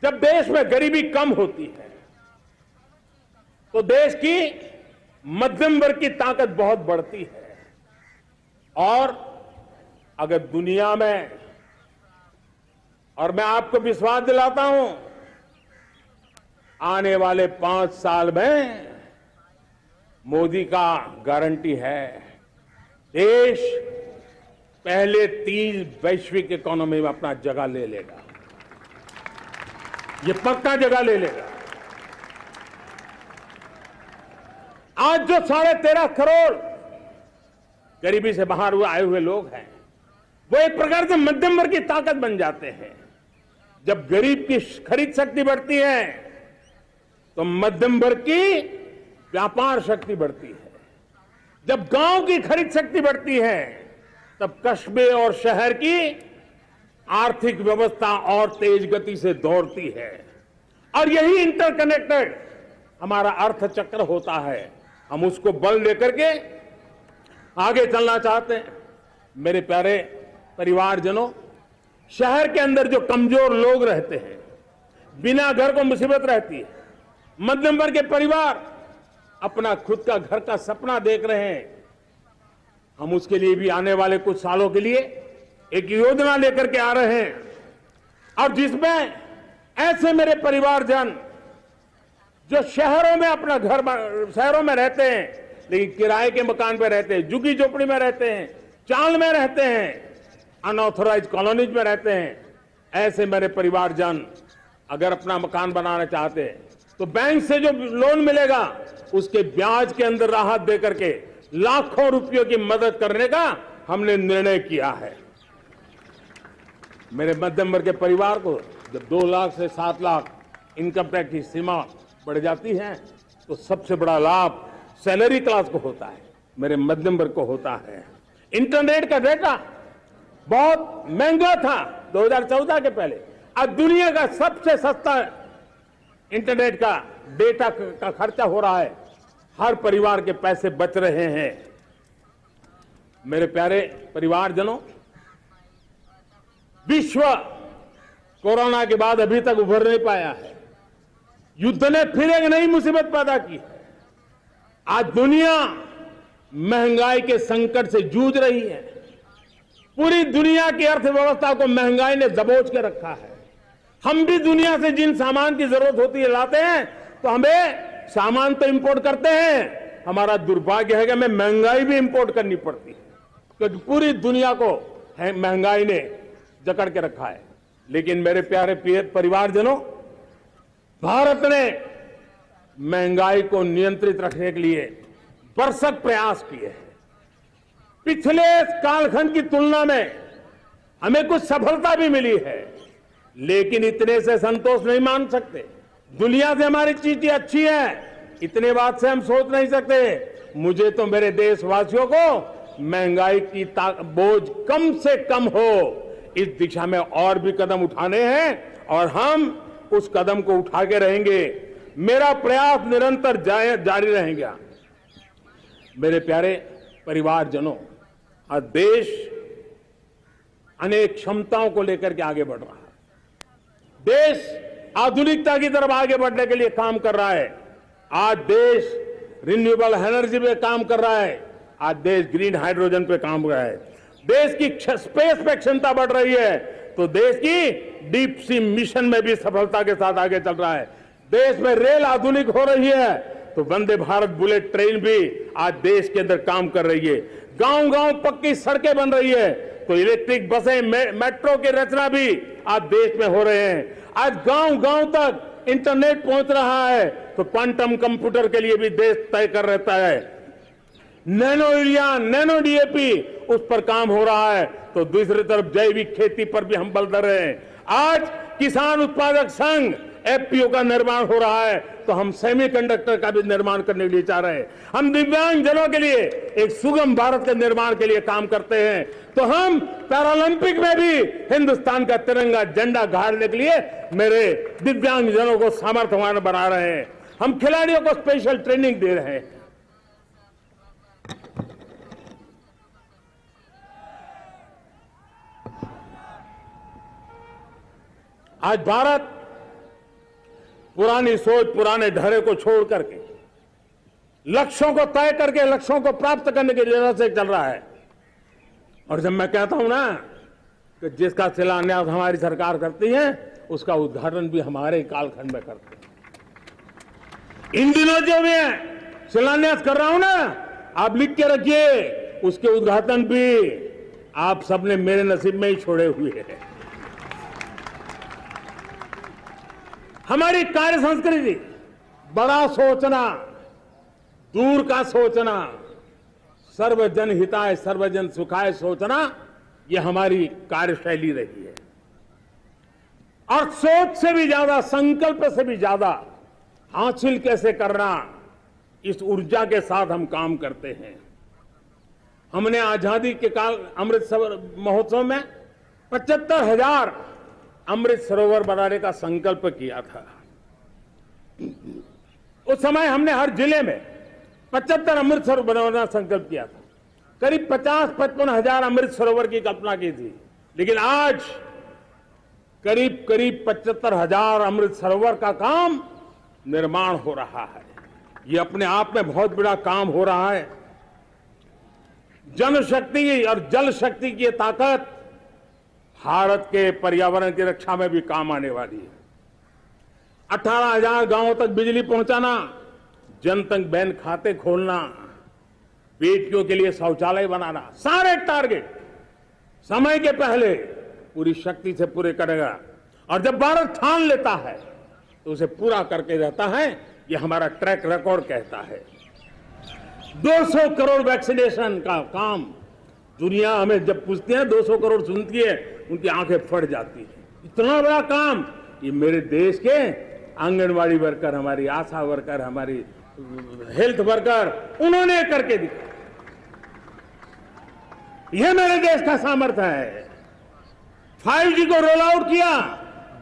जब देश में गरीबी कम होती है तो देश की मध्यम वर्ग की ताकत बहुत बढ़ती है। और अगर दुनिया में, और मैं आपको विश्वास दिलाता हूं, आने वाले 5 साल में मोदी का गारंटी है, देश पहले 3 वैश्विक इकोनॉमी में अपना जगह ले लेगा। ये पक्का जगह ले लेगा। आज जो 13.5 करोड़ गरीबी से बाहर आए हुए लोग हैं, वो एक प्रकार से मध्यम वर्ग की ताकत बन जाते हैं। जब गरीब की खरीद शक्ति बढ़ती है तो मध्यम वर्ग की व्यापार शक्ति बढ़ती है। जब गांव की खरीद शक्ति बढ़ती है तब कस्बे और शहर की आर्थिक व्यवस्था और तेज गति से दौड़ती है। और यही इंटरकनेक्टेड हमारा अर्थचक्र होता है। हम उसको बल लेकर के आगे चलना चाहते हैं। मेरे प्यारे परिवारजनों, शहर के अंदर जो कमजोर लोग रहते हैं, बिना घर को मुसीबत रहती है, मध्यम वर्ग के परिवार अपना खुद का घर का सपना देख रहे हैं, हम उसके लिए भी आने वाले कुछ सालों के लिए एक योजना लेकर के आ रहे हैं। और जिसमें ऐसे मेरे परिवारजन जो शहरों में अपना घर, शहरों में रहते हैं लेकिन किराए के मकान पे रहते हैं, झुग्गी झोपड़ी में रहते हैं, चाल में रहते हैं, अनऑथराइज्ड कॉलोनीज में रहते हैं, ऐसे मेरे परिवारजन अगर अपना मकान बनाना चाहते हैं तो बैंक से जो लोन मिलेगा उसके ब्याज के अंदर राहत देकर के लाखों रुपयों की मदद करने का हमने निर्णय किया है। मेरे मध्यम वर्ग के परिवार को जब 2 लाख से 7 लाख इनकम टैक्स की सीमा बढ़ जाती है तो सबसे बड़ा लाभ सैलरी क्लास को होता है, मेरे मध्यम वर्ग को होता है। इंटरनेट का डेटा बहुत महंगा था 2014 के पहले, अब दुनिया का सबसे सस्ता इंटरनेट का डेटा का खर्चा हो रहा है। हर परिवार के पैसे बच रहे हैं। मेरे प्यारे परिवारजनों, विश्व कोरोना के बाद अभी तक उभर नहीं पाया है। युद्ध ने फिर एक नई मुसीबत पैदा की है। आज दुनिया महंगाई के संकट से जूझ रही है। पूरी दुनिया की अर्थव्यवस्था को महंगाई ने दबोच के रखा है। हम भी दुनिया से जिन सामान की जरूरत होती है लाते हैं, तो हमें सामान तो इंपोर्ट करते हैं। हमारा दुर्भाग्य है कि हमें महंगाई भी इंपोर्ट करनी पड़ती है, क्योंकि पूरी दुनिया को महंगाई ने जकड़ के रखा है। लेकिन मेरे प्यारे परिवारजनों, भारत ने महंगाई को नियंत्रित रखने के लिए भरसक प्रयास किए हैं। पिछले कालखंड की तुलना में हमें कुछ सफलता भी मिली है, लेकिन इतने से संतोष नहीं मान सकते। दुनिया से हमारी चीजें अच्छी है, इतने बात से हम सोच नहीं सकते। मुझे तो मेरे देशवासियों को महंगाई की बोझ कम से कम हो, इस दिशा में और भी कदम उठाने हैं और हम उस कदम को उठा के रहेंगे। मेरा प्रयास निरंतर जारी रहेगा। मेरे प्यारे परिवारजनों, आज देश अनेक क्षमताओं को लेकर के आगे बढ़ रहा है। देश आधुनिकता की तरफ आगे बढ़ने के लिए काम कर रहा है। आज देश रिन्यूएबल एनर्जी पे काम कर रहा है। आज देश ग्रीन हाइड्रोजन पे काम कर रहा है। देश की स्पेस पे क्षमता बढ़ रही है, तो देश की डीप सी मिशन में भी सफलता के साथ आगे चल रहा है। देश में रेल आधुनिक हो रही है, तो वंदे भारत बुलेट ट्रेन भी आज देश के अंदर काम कर रही है। गांव गांव पक्की सड़कें बन रही है, तो इलेक्ट्रिक बसें, मेट्रो की रचना भी आज देश में हो रहे हैं। आज गांव गांव तक इंटरनेट पहुंच रहा है, तो क्वांटम कंप्यूटर के लिए भी देश तय कर रहता है। नैनो यूरिया, नैनो डीएपी, उस पर काम हो रहा है, तो दूसरी तरफ जैविक खेती पर भी हम बल दे रहे हैं। आज किसान उत्पादक संघ एफपीओ का निर्माण हो रहा है, तो हम सेमीकंडक्टर का भी निर्माण करने के लिए चाह रहे हैं। हम दिव्यांग जनों के लिए एक सुगम भारत के निर्माण के लिए काम करते हैं, तो हम पैरालंपिक में भी हिंदुस्तान का तिरंगा झंडा गाड़ने के लिए मेरे दिव्यांग जनों को सामर्थ्यवान बना रहे हैं। हम खिलाड़ियों को स्पेशल ट्रेनिंग दे रहे हैं। आज भारत पुरानी सोच, पुराने ढर्रे को छोड़ करके लक्ष्यों को तय करके लक्ष्यों को प्राप्त करने की जरूरत से चल रहा है। और जब मैं कहता हूं ना कि जिसका शिलान्यास हमारी सरकार करती है, उसका उद्घाटन भी हमारे कालखंड में करते हैं। इन दिनों जो मैं शिलान्यास कर रहा हूं ना, आप लिख के रखिए, उसके उद्घाटन भी आप सबने मेरे नसीब में ही छोड़े हुए हैं। हमारी कार्य संस्कृति, बड़ा सोचना, दूर का सोचना, सर्वजन हिताय सर्वजन सुखाय सोचना, यह हमारी कार्यशैली रही है। और सोच से भी ज्यादा, संकल्प से भी ज्यादा हासिल कैसे करना, इस ऊर्जा के साथ हम काम करते हैं। हमने आजादी के काल अमृत महोत्सव में 75,000 अमृत सरोवर बनाने का संकल्प किया था। उस समय हमने हर जिले में 75 अमृत सरोवर बनाना संकल्प किया था। करीब 50-55 हजार अमृत सरोवर की कल्पना की थी, लेकिन आज करीब 75,000 अमृत सरोवर का काम निर्माण हो रहा है। ये अपने आप में बहुत बड़ा काम हो रहा है। जनशक्ति और जल शक्ति की ताकत भारत के पर्यावरण की रक्षा में भी काम आने वाली है। 18,000 गांवों तक बिजली पहुंचाना, जनधन बैंक खाते खोलना, बेटियों के लिए शौचालय बनाना, सारे टारगेट समय के पहले पूरी शक्ति से पूरे करेगा। और जब भारत ठान लेता है तो उसे पूरा करके रहता है। ये हमारा ट्रैक रिकॉर्ड कहता है। 200 करोड़ वैक्सीनेशन का काम, दुनिया हमें जब पूछती है 200 करोड़ सुनती है, उनकी आंखें फट जाती है। इतना बड़ा काम ये मेरे देश के आंगनवाड़ी वर्कर, हमारी आशा वर्कर, हमारी हेल्थ वर्कर, उन्होंने करके दिखा। यह मेरे देश का सामर्थ्य है। 5G को रोल आउट किया,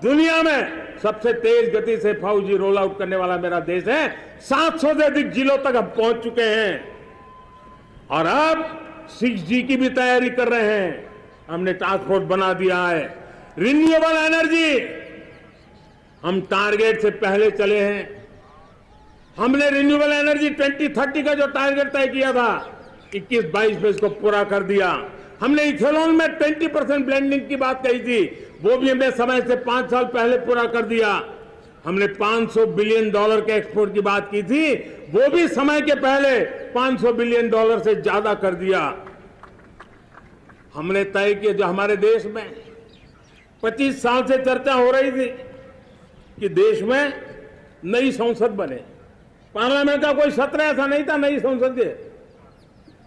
दुनिया में सबसे तेज गति से 5G रोल आउट करने वाला मेरा देश है। 700 से अधिक जिलों तक हम पहुंच चुके हैं और अब 6G की भी तैयारी कर रहे हैं। हमने टास्क फोर्स बना दिया है। रिन्यूएबल एनर्जी, हम टारगेट से पहले चले हैं। हमने रिन्यूएबल एनर्जी 2030 का जो टारगेट तय किया था, 21-22 में इसको पूरा कर दिया। हमने इथेनॉल में 20% ब्लेंडिंग की बात कही थी, वो भी हमने समय से 5 साल पहले पूरा कर दिया। हमने $500 बिलियन के एक्सपोर्ट की बात की थी, वो भी समय के पहले $500 बिलियन से ज्यादा कर दिया। हमने तय किया, जो हमारे देश में 25 साल से चर्चा हो रही थी कि देश में नई संसद बने, पार्लियामेंट का कोई सत्र ऐसा नहीं था नई संसद के।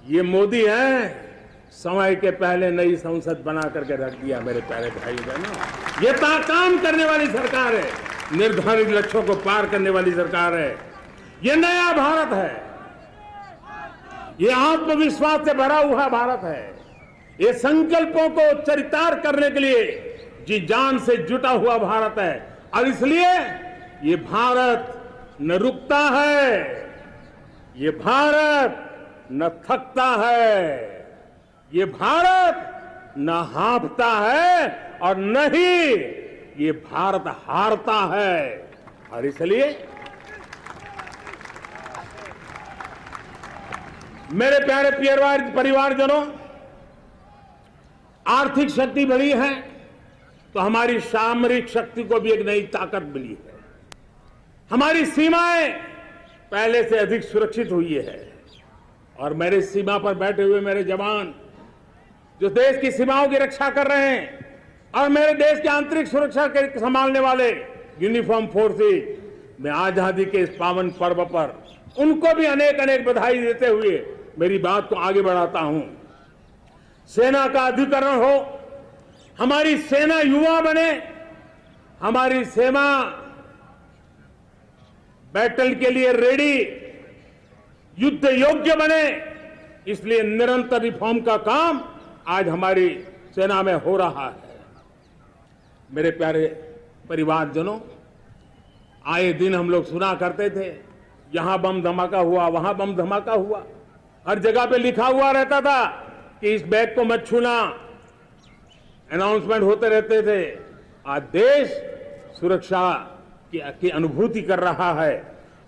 ये मोदी है, समय के पहले नई संसद बना करके रख दिया। मेरे प्यारे भाई बहनों, ये काम करने वाली सरकार है, निर्धारित लक्ष्यों को पार करने वाली सरकार है। ये नया भारत है, ये आत्मविश्वास से भरा हुआ भारत है, ये संकल्पों को चरितार्थ करने के लिए जी जान से जुटा हुआ भारत है। और इसलिए ये भारत न रुकता है, ये भारत न थकता है, ये भारत न हांफता है और न ही ये भारत हारता है। और इसलिए मेरे प्यारे परिवारजनों, आर्थिक शक्ति बढ़ी है तो हमारी सामरिक शक्ति को भी एक नई ताकत मिली है। हमारी सीमाएं पहले से अधिक सुरक्षित हुई है और मेरे सीमा पर बैठे हुए मेरे जवान जो देश की सीमाओं की रक्षा कर रहे हैं और मेरे देश की आंतरिक सुरक्षा के संभालने वाले यूनिफॉर्म फोर्सेस, मैं आजादी के इस पावन पर्व पर उनको भी अनेक अनेक बधाई देते हुए मेरी बात को आगे बढ़ाता हूं। सेना का अधिकरण हो, हमारी सेना युवा बने, हमारी सेना बैटल के लिए रेडी, युद्ध योग्य बने, इसलिए निरंतर रिफॉर्म का काम आज हमारी सेना में हो रहा है। मेरे प्यारे परिवारजनों, आए दिन हम लोग सुना करते थे, यहां बम धमाका हुआ, वहां बम धमाका हुआ, हर जगह पे लिखा हुआ रहता था कि इस बैग को मत छूना, अनाउंसमेंट होते रहते थे। आज देश सुरक्षा की अनुभूति कर रहा है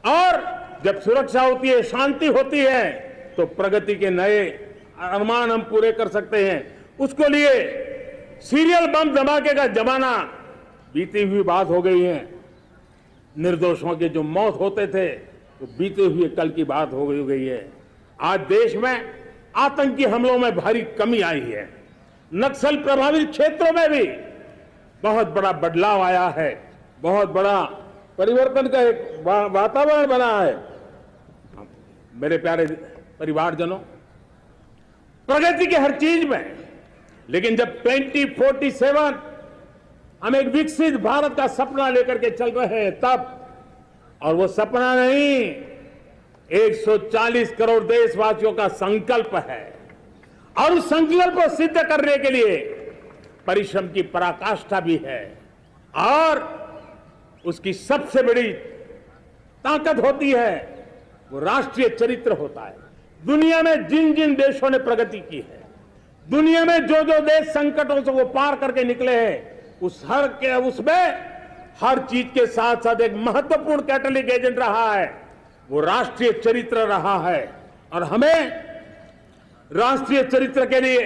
और जब सुरक्षा होती है, शांति होती है, तो प्रगति के नए अरमान हम पूरे कर सकते हैं। उसको लिए सीरियल बम धमाके का जमाना बीती हुई बात हो गई है। निर्दोषों के जो मौत होते थे तो बीते हुए कल की बात हो गई है। आज देश में आतंकी हमलों में भारी कमी आई है। नक्सल प्रभावित क्षेत्रों में भी बहुत बड़ा बदलाव आया है, बहुत बड़ा परिवर्तन का एक वातावरण बना है। मेरे प्यारे परिवारजनों, प्रगति के हर चीज में, लेकिन जब 2047 हम एक विकसित भारत का सपना लेकर के चल रहे हैं तब, और वो सपना नहीं 140 करोड़ देशवासियों का संकल्प है और उस संकल्प को सिद्ध करने के लिए परिश्रम की पराकाष्ठा भी है। और उसकी सबसे बड़ी ताकत होती है वो राष्ट्रीय चरित्र होता है। दुनिया में जिन जिन देशों ने प्रगति की है, दुनिया में जो जो देश संकटों से वो पार करके निकले हैं, उसमें हर चीज के साथ साथ एक महत्वपूर्ण कैटलिक एजेंट रहा है, वो राष्ट्रीय चरित्र रहा है। और हमें राष्ट्रीय चरित्र के लिए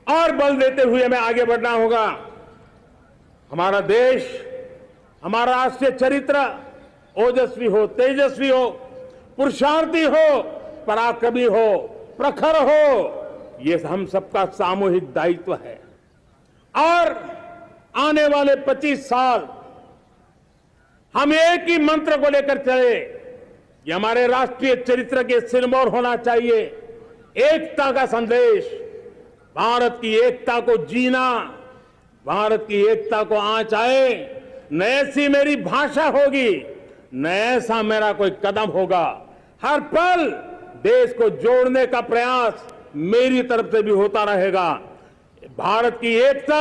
और बल देते हुए हमें आगे बढ़ना होगा। हमारा देश, हमारा राष्ट्रीय चरित्र ओजस्वी हो, तेजस्वी हो, पुरुषार्थी हो, पराक्रमी हो, प्रखर हो, ये हम सबका सामूहिक दायित्व है। और आने वाले 25 साल हम एक ही मंत्र को लेकर चले, ये हमारे राष्ट्रीय चरित्र के सिरमौर होना चाहिए। एकता का संदेश, भारत की एकता को जीना, भारत की एकता को आंच आए, न ऐसी मेरी भाषा होगी, न ऐसा मेरा कोई कदम होगा। हर पल देश को जोड़ने का प्रयास मेरी तरफ से भी होता रहेगा। भारत की एकता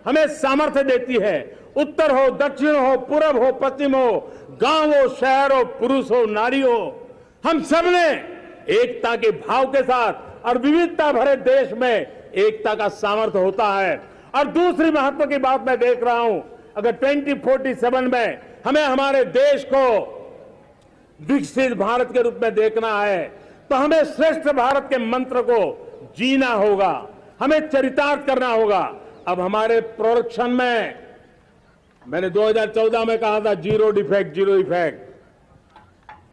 हमें सामर्थ्य देती है। उत्तर हो, दक्षिण हो, पूर्व हो, पश्चिम हो, गांव हो, शहर हो, पुरुष हो, नारी हो, हम सब ने एकता के भाव के साथ और विविधता भरे देश में एकता का सामर्थ्य होता है। और दूसरी महत्व की बात मैं देख रहा हूं, अगर 2047 में हमें हमारे देश को विकसित भारत के रूप में देखना है तो हमें श्रेष्ठ भारत के मंत्र को जीना होगा, हमें चरितार्थ करना होगा। अब हमारे प्रोडक्शन में मैंने 2014 में कहा था जीरो डिफेक्ट, जीरो इफेक्ट।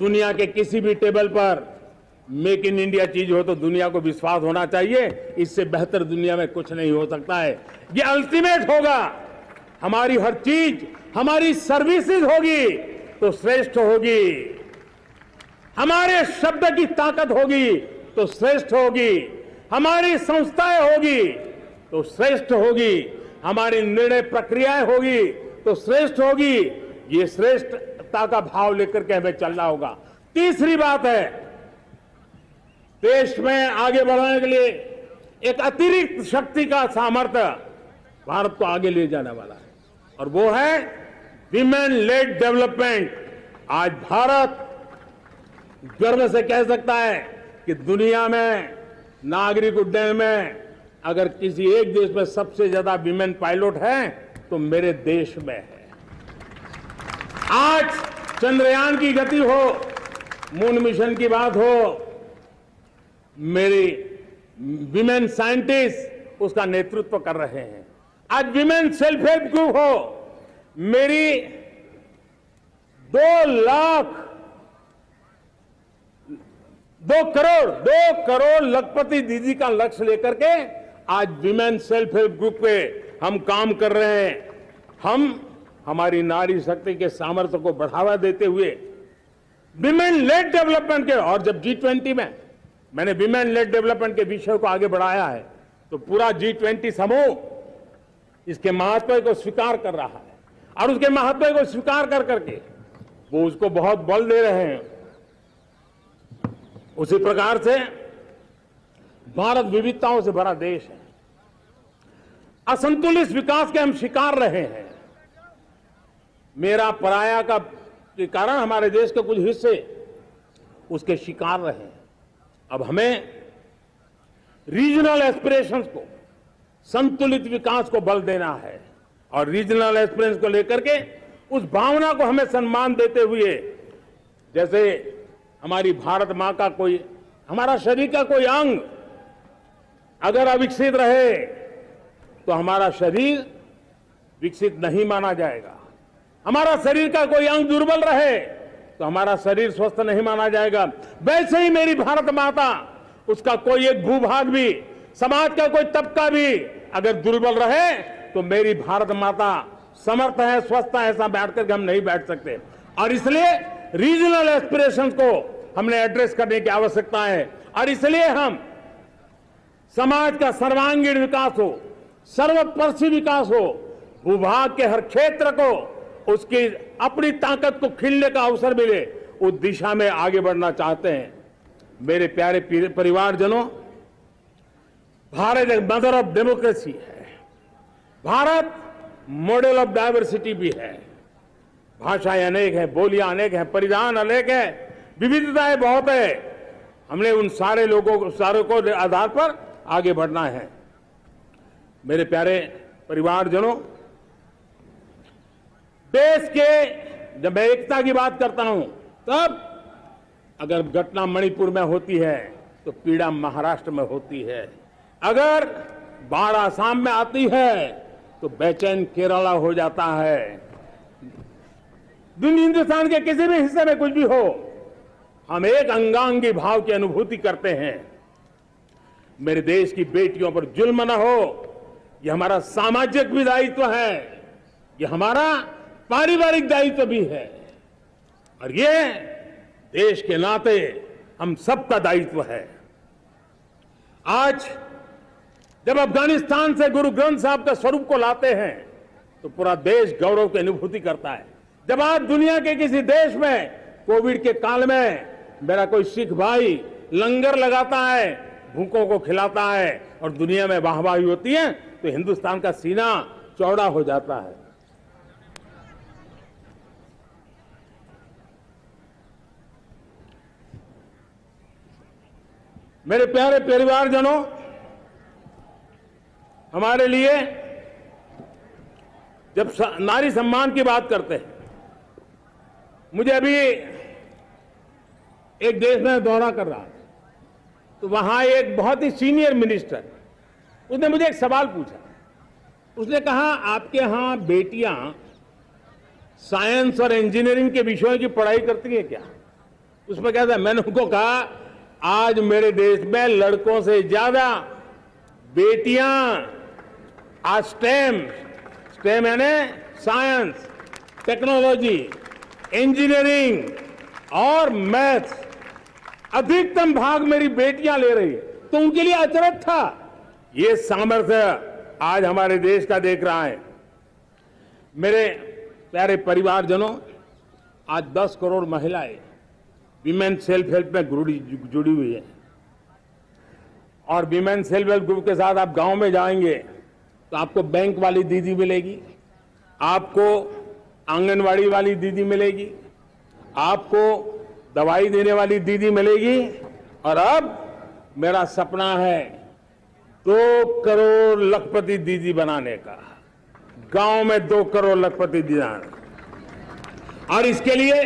दुनिया के किसी भी टेबल पर मेक इन इंडिया चीज हो तो दुनिया को विश्वास होना चाहिए, इससे बेहतर दुनिया में कुछ नहीं हो सकता है। ये अल्टीमेट होगा। हमारी हर चीज, हमारी सर्विसेज होगी तो श्रेष्ठ होगी, हमारे शब्द की ताकत होगी तो श्रेष्ठ होगी, हमारी संस्थाएं होगी तो श्रेष्ठ होगी, हमारी निर्णय प्रक्रियाएं होगी तो श्रेष्ठ होगी। ये श्रेष्ठता का भाव लेकर के हमें चलना होगा। तीसरी बात है, देश में आगे बढ़ाने के लिए एक अतिरिक्त शक्ति का सामर्थ्य भारत को आगे ले जाने वाला है, और वो है विमेन लेड डेवलपमेंट। आज भारत गर्व से कह सकता है कि दुनिया में नागरिक उड्डयन में अगर किसी एक देश में सबसे ज्यादा विमेन पायलट है तो मेरे देश में है। आज चंद्रयान की गति हो, मून मिशन की बात हो, मेरी विमेन साइंटिस्ट उसका नेतृत्व कर रहे हैं। आज विमेन सेल्फ हेल्प ग्रुप हो, मेरी 2 करोड़ लखपति दीदी का लक्ष्य लेकर के आज विमेन सेल्फ हेल्प ग्रुप पे हम काम कर रहे हैं। हम हमारी नारी शक्ति के सामर्थ्य को बढ़ावा देते हुए विमेन लेड डेवलपमेंट के, और जब G20 में मैंने विमेन लेड डेवलपमेंट के विषय को आगे बढ़ाया है तो पूरा G20 समूह इसके महत्व को स्वीकार कर रहा है, और उसके महत्व को स्वीकार कर करके वो उसको बहुत बल दे रहे हैं। उसी प्रकार से भारत विविधताओं से भरा देश है। असंतुलित विकास के हम शिकार रहे हैं। मेरा पराया का के कारण हमारे देश के कुछ हिस्से उसके शिकार रहे हैं। अब हमें रीजनल एस्पिरेशंस को, संतुलित विकास को बल देना है, और रीजनल एस्पिरेशंस को लेकर के उस भावना को हमें सम्मान देते हुए, जैसे हमारी भारत मां का कोई, हमारा शरीर का कोई अंग अगर अविकसित रहे तो हमारा शरीर विकसित नहीं माना जाएगा। हमारा शरीर का कोई अंग दुर्बल रहे तो हमारा शरीर स्वस्थ नहीं माना जाएगा। वैसे ही मेरी भारत माता, उसका कोई एक भूभाग भी, समाज का कोई तबका भी अगर दुर्बल रहे तो मेरी भारत माता समर्थ है, स्वस्थ है, ऐसा बैठ करके हम नहीं बैठ सकते। और इसलिए रीजनल एस्पिरेशंस को हमने एड्रेस करने की आवश्यकता है, और इसलिए हम समाज का सर्वांगीण विकास हो, सर्वस्पर्शी विकास हो, भूभाग के हर क्षेत्र को उसकी अपनी ताकत को खिलने का अवसर मिले, उस दिशा में आगे बढ़ना चाहते हैं। मेरे प्यारे परिवारजनों, भारत एक मदर ऑफ डेमोक्रेसी है। भारत मॉडल ऑफ डाइवर्सिटी भी है। भाषाएं अनेक हैं, बोलियां अनेक हैं, परिधान अनेक है, विविधताएं बहुत है। हमने उन सारे को आधार पर आगे बढ़ना है। मेरे प्यारे परिवारजनों, देश के जब मैं एकता की बात करता हूं, तब अगर घटना मणिपुर में होती है तो पीड़ा महाराष्ट्र में होती है, अगर बाढ़ आसाम में आती है तो बेचैन केरला हो जाता है। हिंदुस्तान के किसी भी हिस्से में कुछ भी हो, हम एक अंगांगी भाव की अनुभूति करते हैं। मेरे देश की बेटियों पर जुल्म न हो, यह हमारा सामाजिक भी दायित्व है, यह हमारा पारिवारिक दायित्व भी है, और ये देश के नाते हम सबका दायित्व है। आज जब अफगानिस्तान से गुरु ग्रंथ साहब के स्वरूप को लाते हैं तो पूरा देश गौरव की अनुभूति करता है। जब आज दुनिया के किसी देश में कोविड के काल में मेरा कोई सिख भाई लंगर लगाता है, भूखों को खिलाता है और दुनिया में वाहवाही होती है, तो हिंदुस्तान का सीना चौड़ा हो जाता है। मेरे प्यारे परिवारजनों, हमारे लिए जब नारी सम्मान की बात करते हैं, मुझे अभी एक देश में दौरा कर रहा था, तो वहां एक बहुत ही सीनियर मिनिस्टर, उसने मुझे एक सवाल पूछा। उसने कहा, आपके यहां बेटियां साइंस और इंजीनियरिंग के विषयों की पढ़ाई करती है क्या? उसमें क्या था? मैंने उनको कहा, आज मेरे देश में लड़कों से ज्यादा बेटियां आज स्टेम यानी साइंस, टेक्नोलॉजी, इंजीनियरिंग और मैथ्स, अधिकतम भाग मेरी बेटियां ले रही है। तो उनके लिए अचरज था। ये सामर्थ्य आज हमारे देश का देख रहा है। मेरे प्यारे परिवारजनों, आज 10 करोड़ महिलाएं विमेन सेल्फ हेल्प में जुड़ी हुई है, और विमेन सेल्फ हेल्प ग्रुप के साथ आप गांव में जाएंगे तो आपको बैंक वाली दीदी मिलेगी, आपको आंगनवाड़ी वाली दीदी मिलेगी, आपको दवाई देने वाली दीदी मिलेगी। और अब मेरा सपना है 2 करोड़ लखपति दीदी बनाने का, गांव में 2 करोड़ लखपति दीदी। और इसके लिए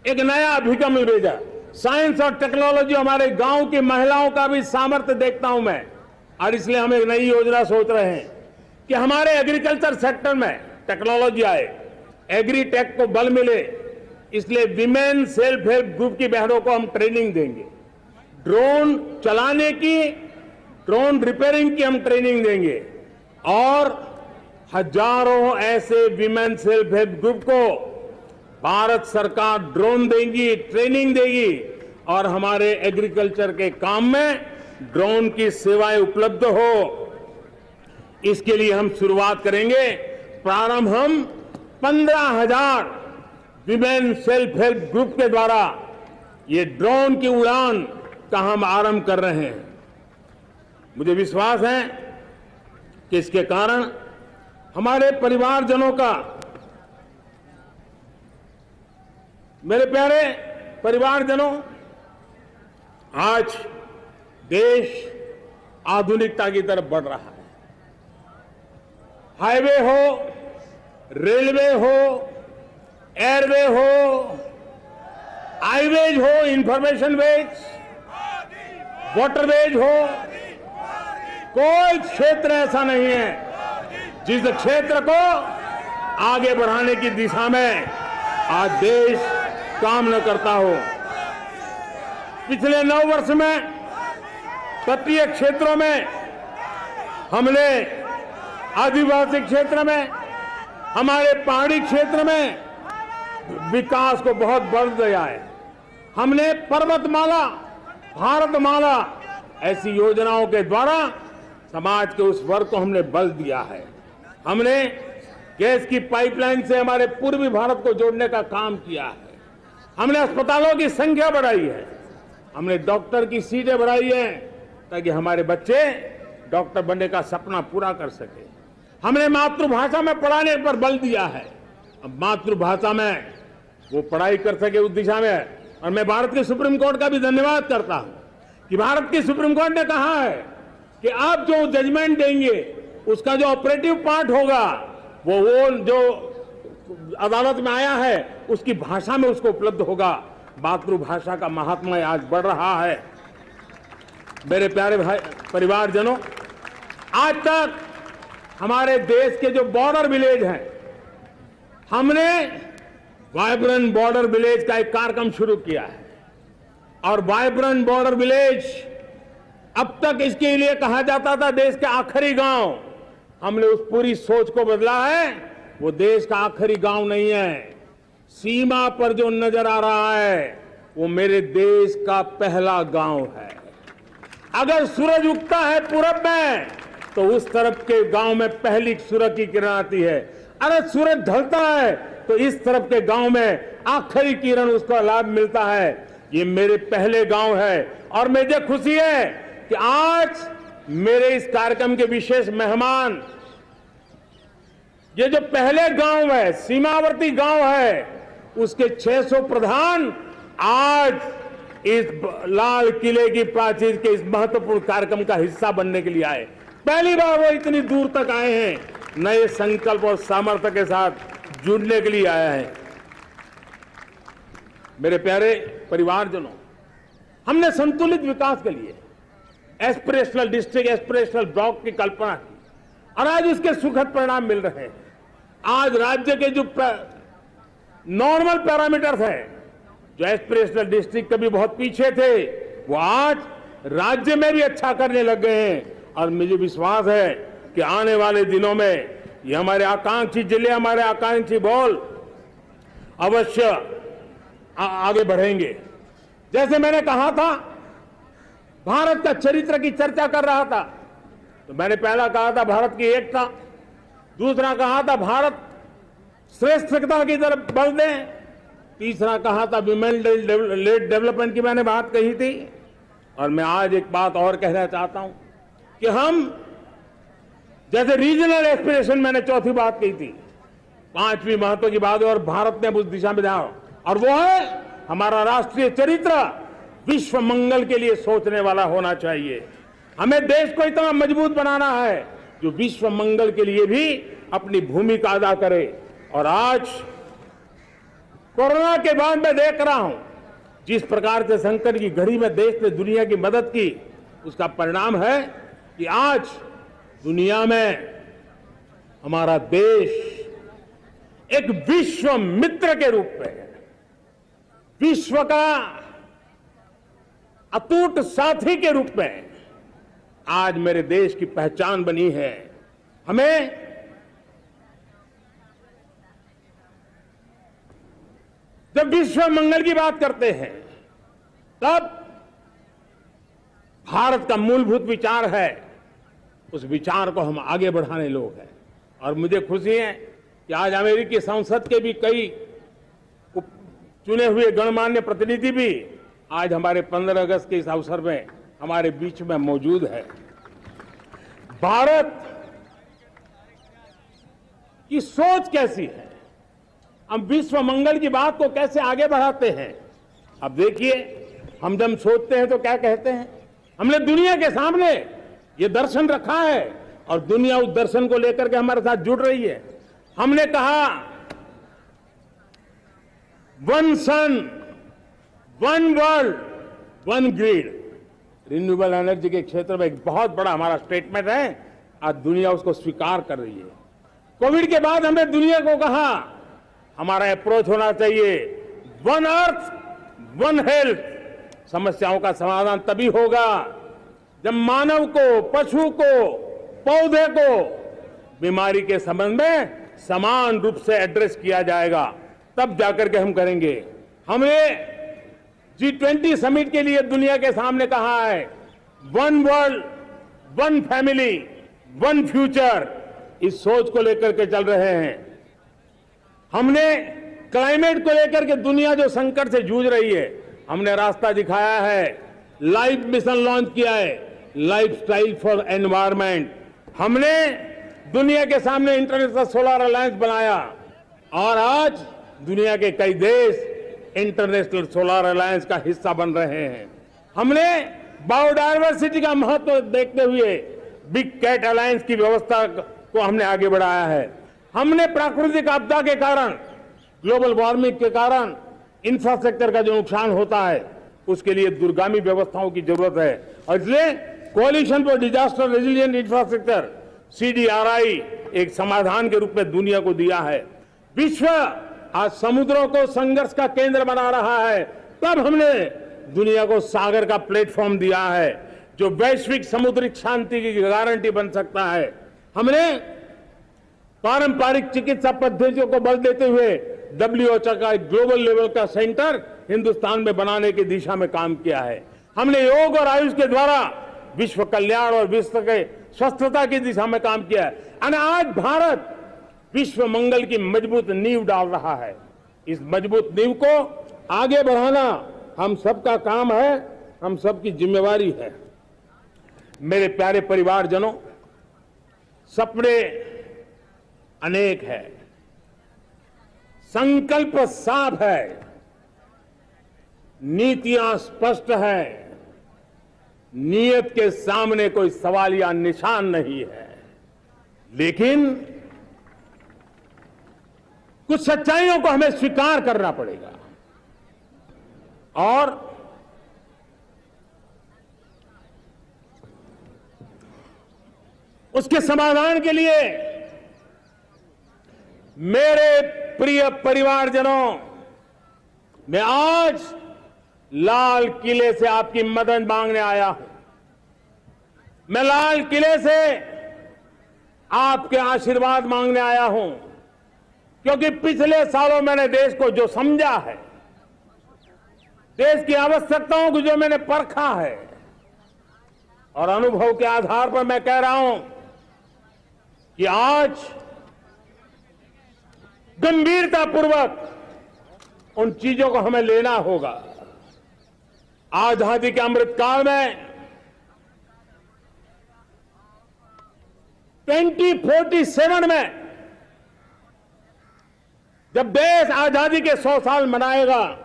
एक नया अभिगम भेजा, साइंस और टेक्नोलॉजी। हमारे गांव की महिलाओं का भी सामर्थ्य देखता हूं मैं, और इसलिए हम एक नई योजना सोच रहे हैं कि हमारे एग्रीकल्चर सेक्टर में टेक्नोलॉजी आए, एग्री टेक को बल मिले। इसलिए विमेन सेल्फ हेल्प ग्रुप की बहनों को हम ट्रेनिंग देंगे, ड्रोन चलाने की, ड्रोन रिपेयरिंग की हम ट्रेनिंग देंगे, और हजारों ऐसे विमेन सेल्फ हेल्प ग्रुप को भारत सरकार ड्रोन देगी, ट्रेनिंग देगी, और हमारे एग्रीकल्चर के काम में ड्रोन की सेवाएं उपलब्ध हो। इसके लिए हम शुरुआत करेंगे। प्रारंभ हम 15,000 विमेन सेल्फ हेल्प ग्रुप के द्वारा ये ड्रोन की उड़ान का हम आरंभ कर रहे हैं। मुझे विश्वास है कि इसके कारण हमारे परिवारजनों का, मेरे प्यारे परिवारजनों, आज देश आधुनिकता की तरफ बढ़ रहा है। हाईवे हो, रेलवे हो, एयरवे हो, हाईवेज हो, इंफॉर्मेशन वेज, वाटरवेज हो, कोई क्षेत्र ऐसा नहीं है जिस क्षेत्र को आगे बढ़ाने की दिशा में आज देश काम न करता हो। पिछले 9 वर्ष में तटीय क्षेत्रों में हमने, आदिवासी क्षेत्र में, हमारे पहाड़ी क्षेत्र में विकास को बहुत बल दिया है। हमने पर्वतमाला, भारतमाला ऐसी योजनाओं के द्वारा समाज के उस वर्ग को हमने बल दिया है। हमने गैस की पाइपलाइन से हमारे पूर्वी भारत को जोड़ने का काम किया है। हमने अस्पतालों की संख्या बढ़ाई है, हमने डॉक्टर की सीटें बढ़ाई है ताकि हमारे बच्चे डॉक्टर बनने का सपना पूरा कर सके। हमने मातृभाषा में पढ़ाने पर बल दिया है, अब मातृभाषा में वो पढ़ाई कर सके उस दिशा में। और मैं भारत के सुप्रीम कोर्ट का भी धन्यवाद करता हूं कि भारत की सुप्रीम कोर्ट ने कहा है कि आप जो जजमेंट देंगे उसका जो ऑपरेटिव पार्ट होगा वो जो अदालत में आया है उसकी भाषा में उसको उपलब्ध होगा। मातृभाषा का महात्म्य आज बढ़ रहा है। मेरे प्यारे भाई परिवारजनों, आज तक हमारे देश के जो बॉर्डर विलेज हैं, हमने वाइब्रेंट बॉर्डर विलेज का एक कार्यक्रम शुरू किया है। और वाइब्रेंट बॉर्डर विलेज, अब तक इसके लिए कहा जाता था देश के आखिरी गांव। हमने उस पूरी सोच को बदला है, वो देश का आखिरी गांव नहीं है। सीमा पर जो नजर आ रहा है वो मेरे देश का पहला गांव है। अगर सूरज उगता है पूरब में तो उस तरफ के गांव में पहली सूरज की किरण आती है। अगर सूरज ढलता है तो इस तरफ के गांव में आखिरी किरण उसका लाभ मिलता है। ये मेरे पहले गांव है और मुझे खुशी है कि आज मेरे इस कार्यक्रम के विशेष मेहमान, ये जो पहले गांव है, सीमावर्ती गांव है, उसके 600 प्रधान आज इस लाल किले की प्राचीर के इस महत्वपूर्ण कार्यक्रम का हिस्सा बनने के लिए आए। पहली बार वो इतनी दूर तक आए हैं, नए संकल्प और सामर्थ्य के साथ जुड़ने के लिए आया है। मेरे प्यारे परिवारजनों, हमने संतुलित विकास के लिए एस्पिरेशनल डिस्ट्रिक्ट, एस्पिरेशनल ब्लॉक की कल्पना की और आज उसके सुखद परिणाम मिल रहे हैं। आज राज्य के जो नॉर्मल पैरामीटर्स हैं, जो एस्पिरेशनल डिस्ट्रिक्ट कभी बहुत पीछे थे, वो आज राज्य में भी अच्छा करने लग गए हैं। और मुझे विश्वास है कि आने वाले दिनों में ये हमारे आकांक्षी जिले, हमारे आकांक्षी बॉल अवश्य आगे बढ़ेंगे। जैसे मैंने कहा था, भारत का चरित्र की चर्चा कर रहा था, तो मैंने पहला कहा था भारत की एकता, दूसरा कहा था भारत श्रेष्ठता की तरफ बल दें, तीसरा कहा था विमेन लेड डेवलपमेंट की मैंने बात कही थी, और मैं आज एक बात और कहना चाहता हूं कि हम जैसे रीजनल एस्पिरेशन, मैंने चौथी बात कही थी, पांचवी महत्व की बात है और भारत ने उस दिशा में जाओ, और वो है हमारा राष्ट्रीय चरित्र विश्व मंगल के लिए सोचने वाला होना चाहिए। हमें देश को इतना मजबूत बनाना है जो विश्व मंगल के लिए भी अपनी भूमिका अदा करे। और आज कोरोना के बाद मैं देख रहा हूं जिस प्रकार से संकट की घड़ी में देश ने दुनिया की मदद की, उसका परिणाम है कि आज दुनिया में हमारा देश एक विश्व मित्र के रूप में, विश्व का अटूट साथी के रूप में आज मेरे देश की पहचान बनी है। हमें जब विश्व मंगल की बात करते हैं तब भारत का मूलभूत विचार है, उस विचार को हम आगे बढ़ाने लोग हैं। और मुझे खुशी है कि आज अमेरिकी संसद के भी कई चुने हुए गणमान्य प्रतिनिधि भी आज हमारे 15 अगस्त के इस अवसर में हमारे बीच में मौजूद है। भारत की सोच कैसी है, हम विश्व मंगल की बात को कैसे आगे बढ़ाते हैं। अब देखिए, हम जब सोचते हैं तो क्या कहते हैं, हमने दुनिया के सामने ये दर्शन रखा है और दुनिया उस दर्शन को लेकर के हमारे साथ जुड़ रही है। हमने कहा one sun, one world, one grid. Renewable energy के क्षेत्र में एक बहुत बड़ा हमारा स्टेटमेंट है, आज दुनिया उसको स्वीकार कर रही है। कोविड के बाद हमने दुनिया को कहा हमारा अप्रोच होना चाहिए वन अर्थ, वन हेल्थ। समस्याओं का समाधान तभी होगा जब मानव को, पशु को, पौधे को बीमारी के संबंध में समान रूप से एड्रेस किया जाएगा, तब जाकर के हम करेंगे। हमने G20 समिट के लिए दुनिया के सामने कहा है one world, one family, one future. इस सोच को लेकर के चल रहे हैं। हमने क्लाइमेट को लेकर के दुनिया जो संकट से जूझ रही है, हमने रास्ता दिखाया है, लाइफ मिशन लॉन्च किया है, लाइफस्टाइल फॉर एनवायरमेंट। हमने दुनिया के सामने इंटरनेशनल सोलर अलायंस बनाया और आज दुनिया के कई देश इंटरनेशनल सोलर अलायंस का हिस्सा बन रहे हैं। हमने बायोडायवर्सिटी का महत्व देखते हुए बिग कैट अलायंस की व्यवस्था को हमने आगे बढ़ाया है। हमने प्राकृतिक आपदा के कारण, ग्लोबल वार्मिंग के कारण इंफ्रास्ट्रक्चर का जो नुकसान होता है, उसके लिए दूरगामी व्यवस्थाओं की जरूरत है और इसलिए coalition for disaster resilient infrastructure CDRI एक समाधान के रूप में दुनिया को दिया है। विश्व आज समुद्रों को संघर्ष का केंद्र बना रहा है, तब हमने दुनिया को सागर का प्लेटफॉर्म दिया है जो वैश्विक समुद्री शांति की गारंटी बन सकता है। हमने पारंपरिक चिकित्सा पद्धतियों को बल देते हुए WHO का एक ग्लोबल लेवल का सेंटर हिंदुस्तान में बनाने की दिशा में काम किया है। हमने योग और आयुष के द्वारा विश्व कल्याण और विश्व के स्वस्थता की दिशा में काम किया है और आज भारत विश्व मंगल की मजबूत नींव डाल रहा है। इस मजबूत नींव को आगे बढ़ाना हम सबका काम है, हम सबकी जिम्मेवारी है। मेरे प्यारे परिवारजनों, सपने अनेक है, संकल्प साफ है, नीतियां स्पष्ट है, नियत के सामने कोई सवाल या निशान नहीं है, लेकिन कुछ सच्चाइयों को हमें स्वीकार करना पड़ेगा और उसके समाधान के लिए मेरे प्रिय परिवारजनों, मैं आज लाल किले से आपकी मदद मांगने आया हूं। मैं लाल किले से आपके आशीर्वाद मांगने आया हूं, क्योंकि पिछले सालों मैंने देश को जो समझा है, देश की आवश्यकताओं को जो मैंने परखा है और अनुभव के आधार पर मैं कह रहा हूं कि आज गंभीरतापूर्वक उन चीजों को हमें लेना होगा। आजादी के अमृतकाल में 2047 में जब देश आजादी के 100 साल मनाएगा,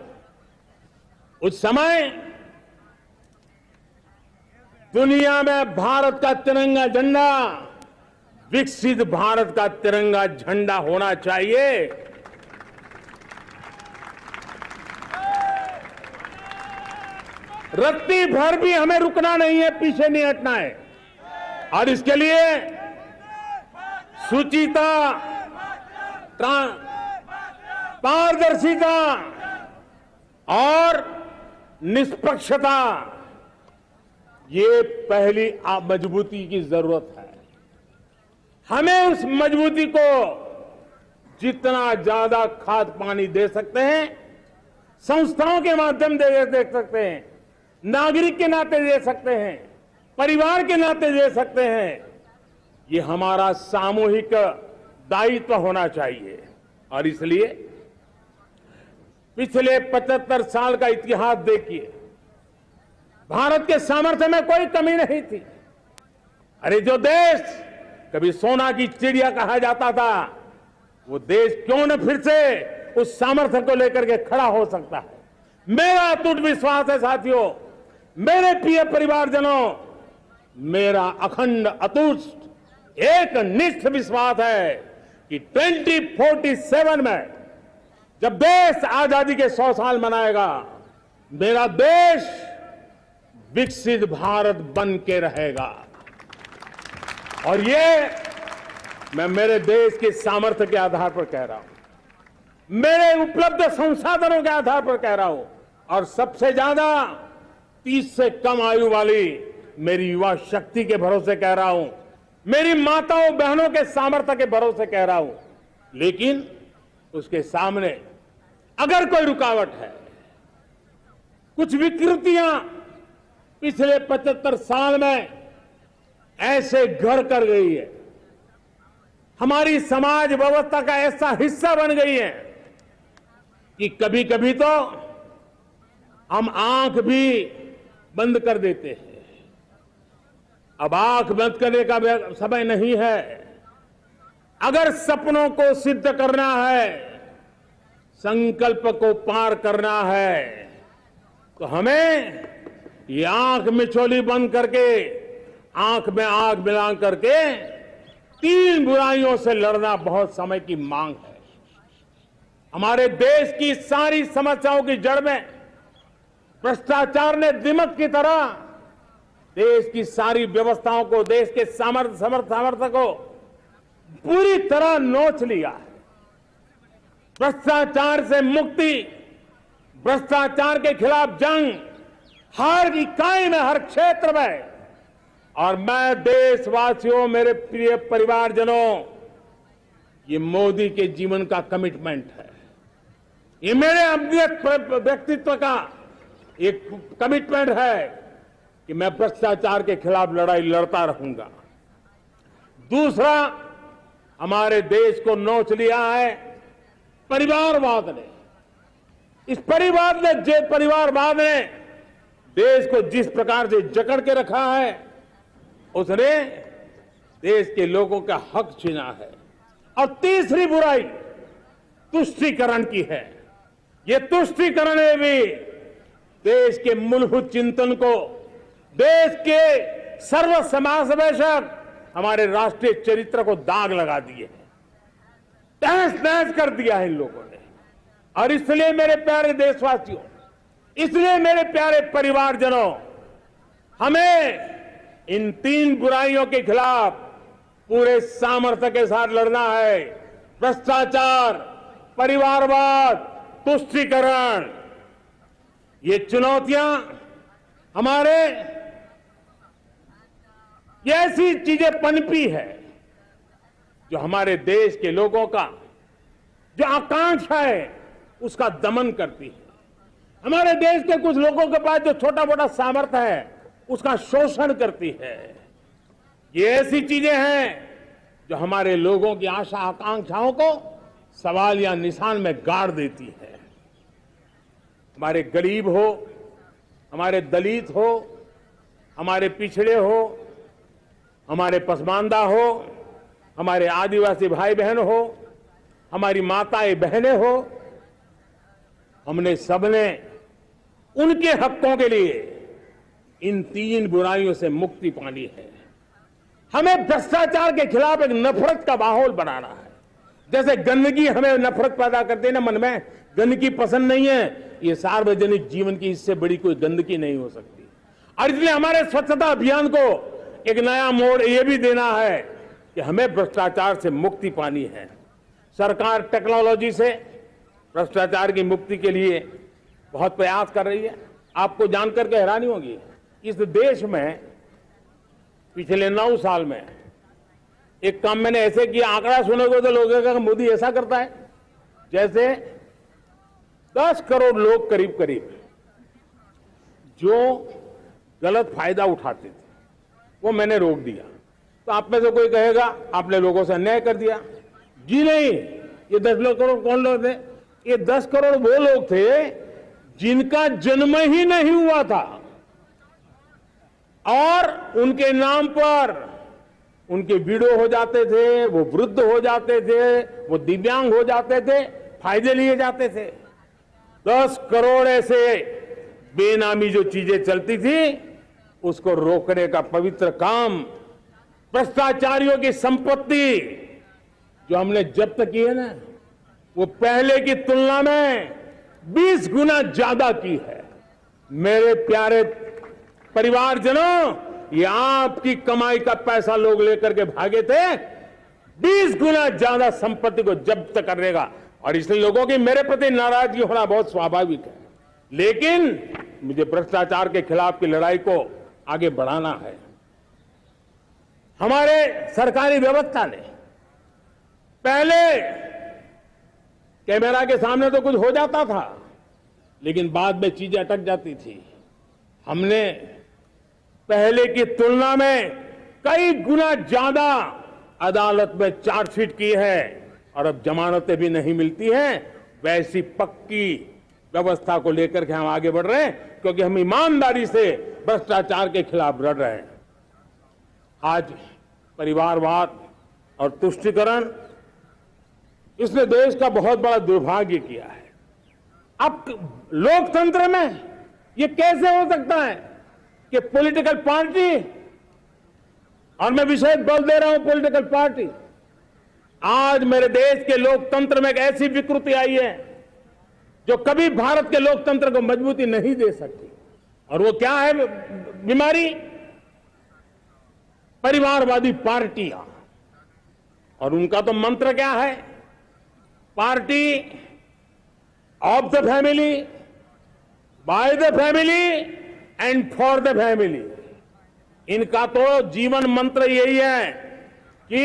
उस समय दुनिया में भारत का तिरंगा झंडा विकसित भारत का तिरंगा झंडा होना चाहिए। रत्ती भर भी हमें रुकना नहीं है, पीछे नहीं हटना है। और इसके लिए शुचिता, पारदर्शिता और निष्पक्षता, ये पहली मजबूती की जरूरत है। हमें उस मजबूती को जितना ज्यादा खाद पानी दे सकते हैं, संस्थाओं के माध्यम से दे सकते हैं, नागरिक के नाते दे सकते हैं, परिवार के नाते दे सकते हैं, ये हमारा सामूहिक दायित्व होना चाहिए। और इसलिए पिछले 75 साल का इतिहास देखिए, भारत के सामर्थ्य में कोई कमी नहीं थी। अरे जो देश कभी सोना की चिड़िया कहा जाता था, वो देश क्यों न फिर से उस सामर्थ्य को लेकर के खड़ा हो सकता है। मेरा अटूट विश्वास है साथियों, मेरे प्रिय परिवारजनों, मेरा अखंड अटूट एक निष्ठ विश्वास है कि 2047 में जब देश आजादी के 100 साल मनाएगा, मेरा देश विकसित भारत बन के रहेगा। और ये मैं मेरे देश के सामर्थ्य के आधार पर कह रहा हूं, मेरे उपलब्ध संसाधनों के आधार पर कह रहा हूं, और सबसे ज्यादा 30 से कम आयु वाली मेरी युवा शक्ति के भरोसे कह रहा हूं, मेरी माताओं बहनों के सामर्थ्य के भरोसे कह रहा हूं। लेकिन उसके सामने अगर कोई रुकावट है, कुछ विकृतियां पिछले 75 साल में ऐसे घर कर गई है, हमारी समाज व्यवस्था का ऐसा हिस्सा बन गई है कि कभी कभी तो हम आंख भी बंद कर देते हैं। अब आंख बंद करने का समय नहीं है। अगर सपनों को सिद्ध करना है, संकल्प को पार करना है, तो हमें ये आंख मिचौली बंद करके, आंख में आंख मिला करके 3 बुराइयों से लड़ना बहुत समय की मांग है। हमारे देश की सारी समस्याओं की जड़ में भ्रष्टाचार ने दिमक की तरह देश की सारी व्यवस्थाओं को, देश के सामर्थ्य को पूरी तरह नोच लिया है। भ्रष्टाचार से मुक्ति, भ्रष्टाचार के खिलाफ जंग हर इकाई में, हर क्षेत्र में। और मैं देशवासियों, मेरे प्रिय परिवारजनों, ये मोदी के जीवन का कमिटमेंट है, ये मेरे अपने व्यक्तित्व का एक कमिटमेंट है कि मैं भ्रष्टाचार के खिलाफ लड़ाई लड़ता रहूंगा। दूसरा, हमारे देश को नोच लिया है परिवारवाद ने। इस परिवारवाद ने देश को जिस प्रकार से जकड़ के रखा है, उसने देश के लोगों का हक छीना है। और तीसरी बुराई तुष्टीकरण की है। ये तुष्टीकरण ने भी देश के मूलभूत चिंतन को, देश के सर्व समावेशक हमारे राष्ट्रीय चरित्र को दाग लगा दिए हैं, तहस नहस कर दिया है इन लोगों ने। और इसलिए मेरे प्यारे देशवासियों, इसलिए मेरे प्यारे परिवारजनों, हमें इन 3 बुराइयों के खिलाफ पूरे सामर्थ्य के साथ लड़ना है। भ्रष्टाचार, परिवारवाद, तुष्टीकरण, ये चुनौतियां हमारे, ये ऐसी चीजें पनपी है जो हमारे देश के लोगों का जो आकांक्षा है उसका दमन करती है। हमारे देश के कुछ लोगों के पास जो छोटा मोटा सामर्थ्य है उसका शोषण करती है। ये ऐसी चीजें हैं जो हमारे लोगों की आशा आकांक्षाओं को सवाल या निशान में गाड़ देती है। हमारे गरीब हो, हमारे दलित हो, हमारे पिछड़े हो, हमारे पसमानदा हो, हमारे आदिवासी भाई बहन हो, हमारी माताएं बहनें हो, हमने सबने उनके हकों के लिए इन 3 बुराइयों से मुक्ति पानी है। हमें भ्रष्टाचार के खिलाफ एक नफरत का माहौल बनाना है। जैसे गंदगी हमें नफरत पैदा करती है ना, मन में गंदगी पसंद नहीं है, ये सार्वजनिक जीवन की इससे बड़ी कोई गंदगी नहीं हो सकती। और इसलिए हमारे स्वच्छता अभियान को एक नया मोड़ ये भी देना है कि हमें भ्रष्टाचार से मुक्ति पानी है। सरकार टेक्नोलॉजी से भ्रष्टाचार की मुक्ति के लिए बहुत प्रयास कर रही है। आपको जानकर के हैरानी होगी, इस देश में पिछले 9 साल में एक काम मैंने ऐसे किया, आंकड़ा सुनोगे तो लोगों का मोदी ऐसा करता है जैसे 10 करोड़ लोग करीब करीब जो गलत फायदा उठाते थे वो मैंने रोक दिया। तो आप में से कोई कहेगा आपने लोगों से अन्याय कर दिया। जी नहीं, ये 10 करोड़ कौन लोग थे? ये 10 करोड़ वो लोग थे जिनका जन्म ही नहीं हुआ था और उनके नाम पर उनके विडो हो जाते थे, वो वृद्ध हो जाते थे, वो दिव्यांग हो जाते थे, फायदे लिए जाते थे। 10 करोड़ ऐसे बेनामी जो चीजें चलती थी उसको रोकने का पवित्र काम, भ्रष्टाचारियों की संपत्ति जो हमने जब्त की है ना, वो पहले की तुलना में 20 गुना ज्यादा की है। मेरे प्यारे परिवारजनों, ये आपकी कमाई का पैसा लोग लेकर के भागे थे, 20 गुना ज्यादा संपत्ति को जब्त करने का। और इसलिए लोगों की मेरे प्रति नाराजगी होना बहुत स्वाभाविक है, लेकिन मुझे भ्रष्टाचार के खिलाफ की लड़ाई को आगे बढ़ाना है। हमारे सरकारी व्यवस्था ने पहले कैमरा के सामने तो कुछ हो जाता था, लेकिन बाद में चीजें अटक जाती थी। हमने पहले की तुलना में कई गुना ज्यादा अदालत में चार्जशीट की है और अब जमानतें भी नहीं मिलती हैं। वैसी पक्की व्यवस्था को लेकर के हम आगे बढ़ रहे हैं, क्योंकि हम ईमानदारी से भ्रष्टाचार के खिलाफ लड़ रहे हैं। आज परिवारवाद और तुष्टीकरण, इसने देश का बहुत बड़ा दुर्भाग्य किया है। अब लोकतंत्र में ये कैसे हो सकता है कि पॉलिटिकल पार्टी, और मैं विशेष बल दे रहा हूं पॉलिटिकल पार्टी, आज मेरे देश के लोकतंत्र में एक ऐसी विकृति आई है जो कभी भारत के लोकतंत्र को मजबूती नहीं दे सकती। और वो क्या है बीमारी? परिवारवादी पार्टियां। और उनका तो मंत्र क्या है? Party of the family, by the family and for the family. इनका तो जीवन मंत्र यही है कि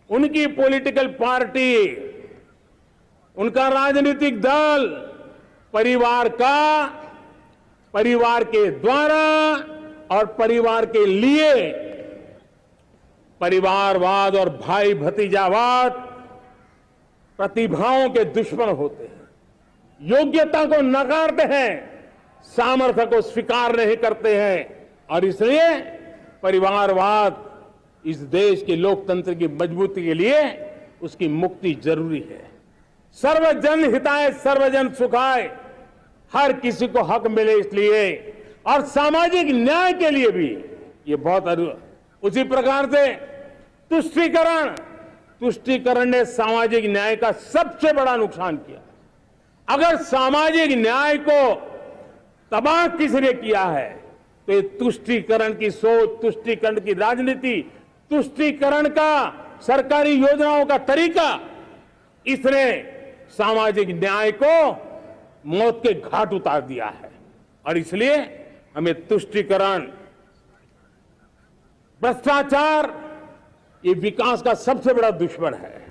उनकी पॉलिटिकल पार्टी, उनका राजनीतिक दल परिवार का, परिवार के द्वारा और परिवार के लिए, परिवारवाद और भाई भतीजावाद प्रतिभाओं के दुश्मन होते हैं, योग्यता को नकारते हैं, सामर्थ्य को स्वीकार नहीं करते हैं। और इसलिए परिवारवाद इस देश के लोकतंत्र की मजबूती के लिए उसकी मुक्ति जरूरी है। सर्वजन हिताय सर्वजन सुखाय, हर किसी को हक मिले इसलिए, और सामाजिक न्याय के लिए भी ये बहुत। उसी प्रकार से तुष्टीकरण ने सामाजिक न्याय का सबसे बड़ा नुकसान किया। अगर सामाजिक न्याय को तबाह किसने किया है तो ये तुष्टीकरण की सोच, तुष्टीकरण की राजनीति, तुष्टीकरण का सरकारी योजनाओं का तरीका, इसने सामाजिक न्याय को मौत के घाट उतार दिया है। और इसलिए हमें तुष्टीकरण, भ्रष्टाचार, ये विकास का सबसे बड़ा दुश्मन है।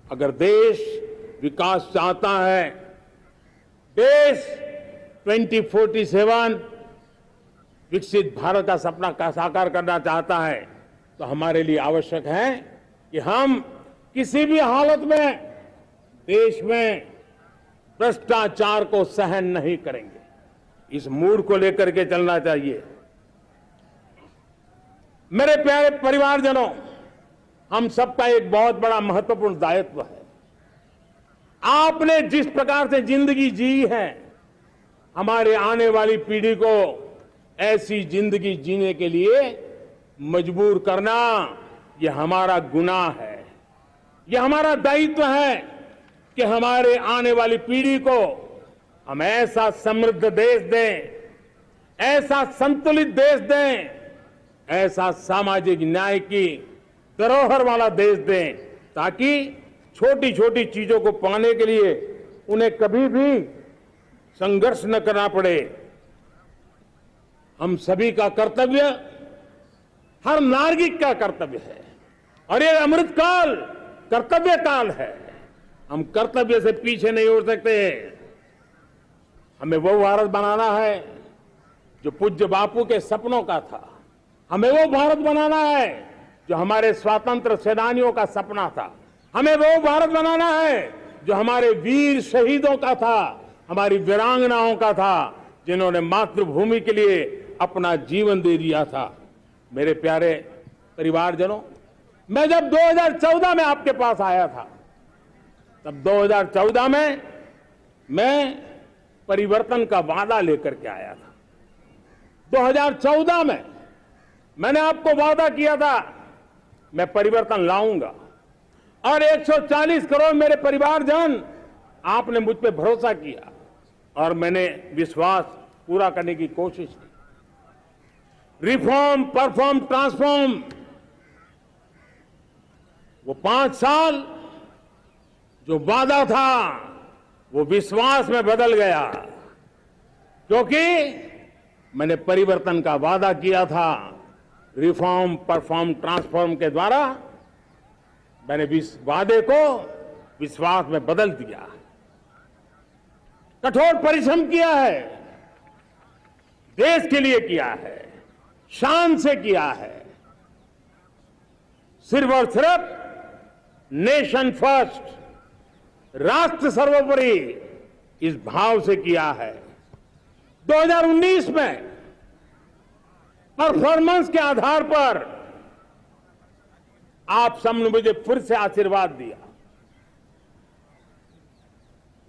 अगर देश विकास चाहता है, देश 2047 विकसित भारत का सपना का साकार करना चाहता है, तो हमारे लिए आवश्यक है कि हम किसी भी हालत में देश में भ्रष्टाचार को सहन नहीं करेंगे। इस मूड को लेकर के चलना चाहिए। मेरे प्यारे परिवारजनों, हम सबका एक बहुत बड़ा महत्वपूर्ण दायित्व है। आपने जिस प्रकार से जिंदगी जी है, हमारे आने वाली पीढ़ी को ऐसी जिंदगी जीने के लिए मजबूर करना, यह हमारा गुनाह है। यह हमारा दायित्व है कि हमारे आने वाली पीढ़ी को हम ऐसा समृद्ध देश दें, ऐसा संतुलित देश दें, ऐसा सामाजिक न्याय की धरोहर वाला देश दें, ताकि छोटी छोटी चीजों को पाने के लिए उन्हें कभी भी संघर्ष न करना पड़े। हम सभी का कर्तव्य, हर नागरिक का कर्तव्य है, और ये अमृत काल कर्तव्य काल है। हम कर्तव्य से पीछे नहीं उठ सकते। हमें वो भारत बनाना है जो पूज्य बापू के सपनों का था। हमें वो भारत बनाना है जो हमारे स्वतंत्र सेनानियों का सपना था। हमें वो भारत बनाना है जो हमारे वीर शहीदों का था, हमारी वीरांगनाओं का था, जिन्होंने मातृभूमि के लिए अपना जीवन दे दिया था। मेरे प्यारे परिवारजनों, मैं जब 2014 में आपके पास आया था, तब 2014 में मैं परिवर्तन का वादा लेकर के आया था। 2014 में मैंने आपको वादा किया था मैं परिवर्तन लाऊंगा, और 140 करोड़ मेरे परिवारजन, आपने मुझ पे भरोसा किया और मैंने विश्वास पूरा करने की कोशिश की। रिफॉर्म, परफॉर्म, ट्रांसफॉर्म, वो 5 साल जो वादा था वो विश्वास में बदल गया, क्योंकि मैंने परिवर्तन का वादा किया था। रिफॉर्म, परफॉर्म, ट्रांसफॉर्म के द्वारा मैंने इस वादे को विश्वास में बदल दिया। कठोर परिश्रम किया है, देश के लिए किया है, शान से किया है, सिर्फ और सिर्फ नेशन फर्स्ट, राष्ट्र सर्वोपरि, इस भाव से किया है। 2019 में परफॉर्मेंस के आधार पर आप सबने मुझे फिर से आशीर्वाद दिया।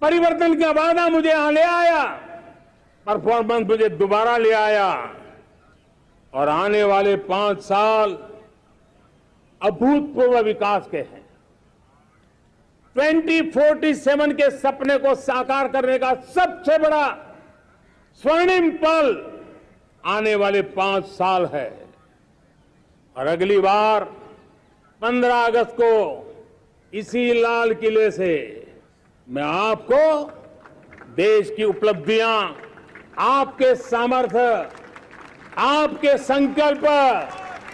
परिवर्तन का वादा मुझे यहां ले आया, परफॉर्मेंस मुझे दोबारा ले आया, और आने वाले 5 साल अभूतपूर्व विकास के हैं। 2047 के सपने को साकार करने का सबसे बड़ा स्वर्णिम पल आने वाले 5 साल है। और अगली बार 15 अगस्त को इसी लाल किले से मैं आपको देश की उपलब्धियां, आपके सामर्थ्य, आपके संकल्प,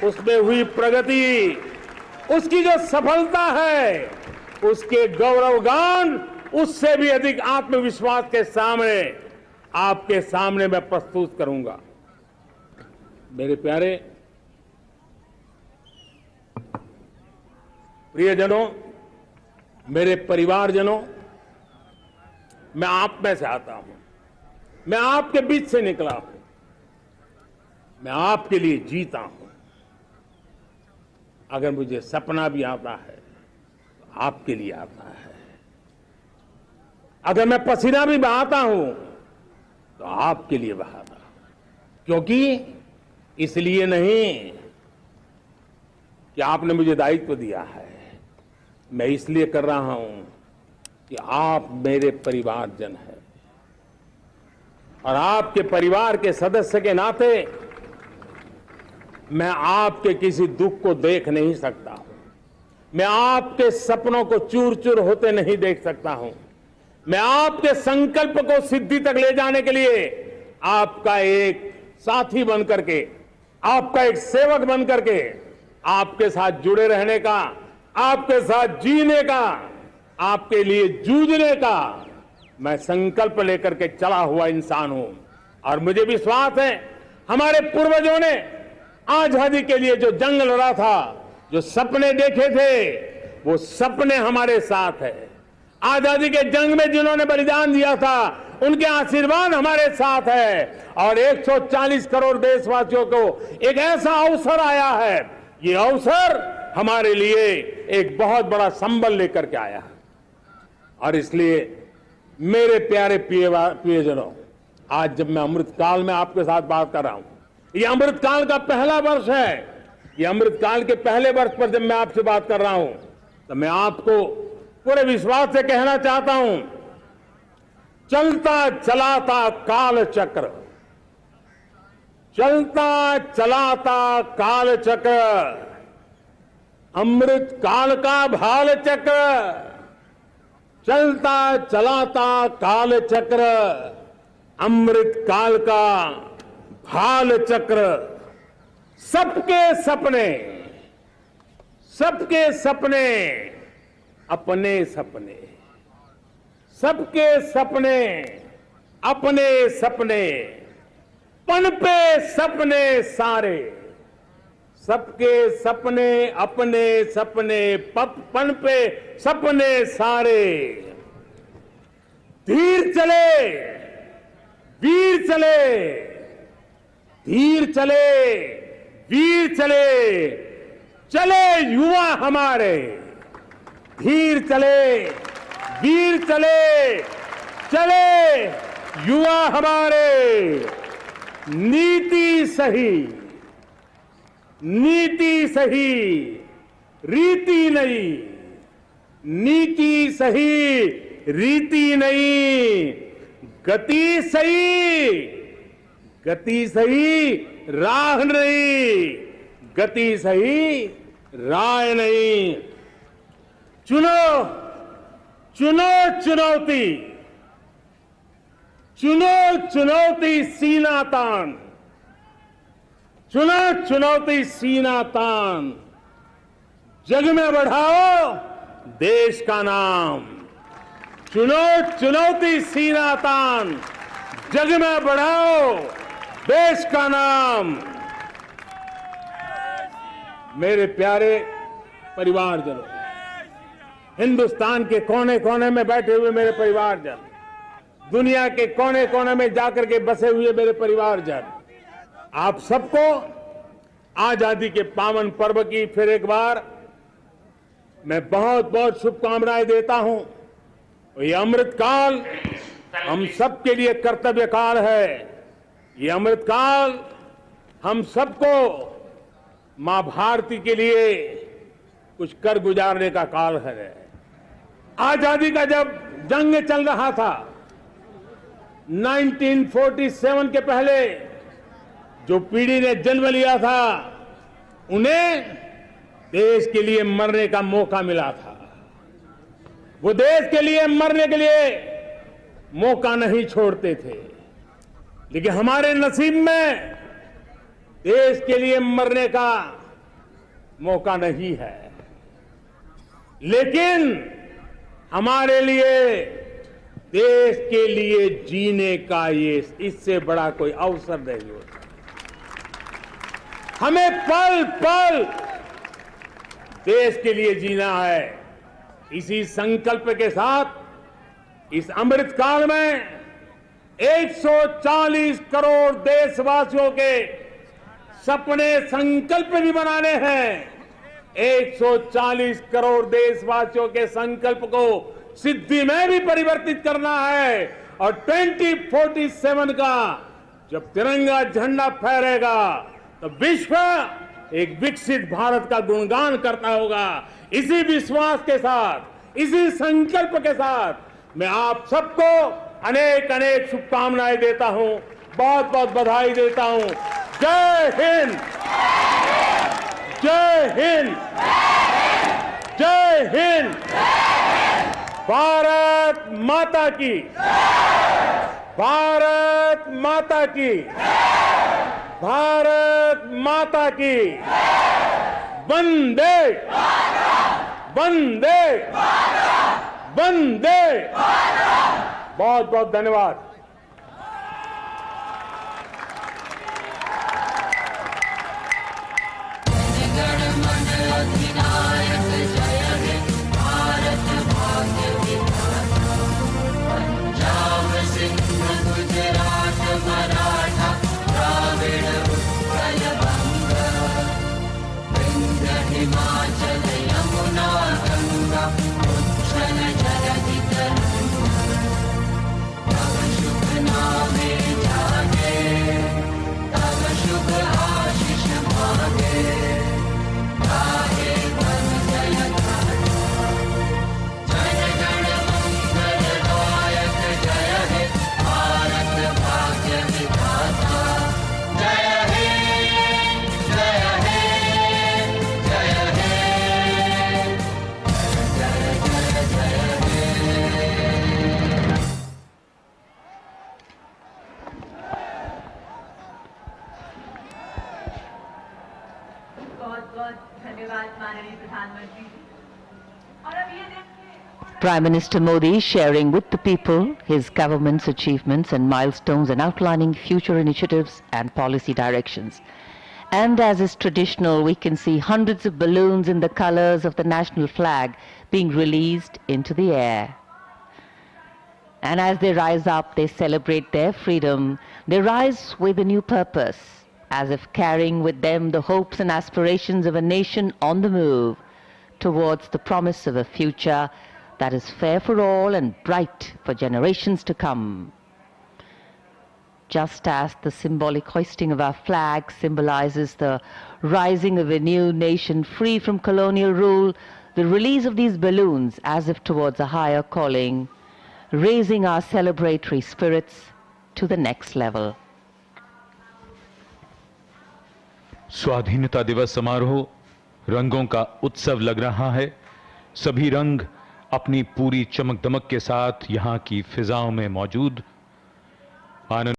उसमें हुई प्रगति, उसकी जो सफलता है, उसके गौरवगान, उससे भी अधिक आत्मविश्वास के सामने, आपके सामने मैं प्रस्तुत करूंगा। मेरे प्यारे प्रियजनों, मेरे परिवारजनों, मैं आप में से आता हूं, मैं आपके बीच से निकला हूं, मैं आपके लिए जीता हूं। अगर मुझे सपना भी आता है तो आपके लिए आता है। अगर मैं पसीना भी बहाता हूं तो आपके लिए बहाता हूं, क्योंकि इसलिए नहीं कि आपने मुझे दायित्व दिया है, मैं इसलिए कर रहा हूं कि आप मेरे परिवारजन हैं, और आपके परिवार के सदस्य के नाते मैं आपके किसी दुख को देख नहीं सकता हूं, मैं आपके सपनों को चूर चूर होते नहीं देख सकता हूं, मैं आपके संकल्प को सिद्धि तक ले जाने के लिए आपका एक साथी बन करके, आपका एक सेवक बन करके, आपके साथ जुड़े रहने का, आपके साथ जीने का, आपके लिए जूझने का मैं संकल्प लेकर के चला हुआ इंसान हूं। और मुझे विश्वास है हमारे पूर्वजों ने आजादी के लिए जो जंग लड़ा था, जो सपने देखे थे, वो सपने हमारे साथ है। आजादी के जंग में जिन्होंने बलिदान दिया था, उनके आशीर्वाद हमारे साथ है और 140 करोड़ देशवासियों को एक ऐसा अवसर आया है। ये अवसर हमारे लिए एक बहुत बड़ा संबल लेकर के आया है और इसलिए मेरे प्यारे प्रियजनों, आज जब मैं अमृतकाल में आपके साथ बात कर रहा हूं, ये अमृतकाल का पहला वर्ष है। ये अमृतकाल के पहले वर्ष पर जब मैं आपसे बात कर रहा हूं तो मैं आपको पूरे विश्वास से कहना चाहता हूं, चलता चलाता काल चक्र, चलता चलाता काल चक्र, अमृत काल का भाल चक्र, चलता चलाता काल चक्र, अमृत काल का भाल चक्र, सबके सपने, सबके सपने अपने सपने, सबके सपने अपने सपने, पनपे सपने सारे, सबके सपने अपने सपने, पनपे सपने सारे, धीर चले वीर चले, धीर चले वीर चले, चले युवा हमारे, धीर चले वीर चले, चले युवा हमारे, नीति सही, नीति सही, रीति नहीं, नीति सही रीति नहीं, गति सही, गति सही राह नहीं, गति सही राह नहीं, चुनो चुनो चुनौती, चुनो चुनौती सीना तान, चुनो चुनौती सीना तान, जग में बढ़ाओ देश का नाम, चुनो चुनौती सीना तान, जग में बढ़ाओ देश का नाम। मेरे प्यारे परिवारजनों, हिंदुस्तान के कोने कोने में बैठे हुए मेरे परिवारजन, दुनिया के कोने कोने में जाकर के बसे हुए मेरे परिवारजन, आप सबको आजादी के पावन पर्व की फिर एक बार मैं बहुत बहुत शुभकामनाएं देता हूं। ये अमृतकाल हम सबके लिए कर्तव्य काल है। ये अमृतकाल हम सबको मां भारती के लिए कुछ कर गुजारने का काल है। आजादी का जब जंग चल रहा था 1947 के पहले जो पीढ़ी ने जन्म लिया था उन्हें देश के लिए मरने का मौका मिला था। वो देश के लिए मरने के लिए मौका नहीं छोड़ते थे, लेकिन हमारे नसीब में देश के लिए मरने का मौका नहीं है। लेकिन हमारे लिए देश के लिए जीने का ये इससे बड़ा कोई अवसर नहीं होता। हमें पल पल देश के लिए जीना है। इसी संकल्प के साथ इस अमृतकाल में 140 करोड़ देशवासियों के सपने संकल्प भी बनाने हैं। 140 करोड़ देशवासियों के संकल्प को सिद्धि में भी परिवर्तित करना है और 2047 का जब तिरंगा झंडा फहरेगा तो विश्व एक विकसित भारत का गुणगान करता होगा। इसी विश्वास के साथ, इसी संकल्प के साथ मैं आप सबको अनेक अनेक शुभकामनाएं देता हूं, बहुत बहुत बधाई देता हूं। जय हिंद, जय हिंद, जय हिंद। भारत माता की, भारत माता की, भारत माता की। वंदे वंदे वंदे। बहुत बहुत धन्यवाद। पंजाब सिंध बहुत धन्यवाद माननीय प्रधानमंत्री जी। और अब ये देखिए Prime Minister Modi sharing with the people his government's achievements and milestones and outlining future initiatives and policy directions. And as is traditional, we can see hundreds of balloons in the colors of the national flag being released into the air. And as they rise up, they celebrate their freedom. They rise with a new purpose, as if carrying with them the hopes and aspirations of a nation on the move towards the promise of a future that is fair for all and bright for generations to come. Just as the symbolic hoisting of our flag symbolizes the rising of a new nation free from colonial rule, the release of these balloons as if towards a higher calling, raising our celebratory spirits to the next level. स्वाधीनता दिवस समारोह रंगों का उत्सव लग रहा है। सभी रंग अपनी पूरी चमक दमक के साथ यहाँ की फिजाओं में मौजूद। आनंद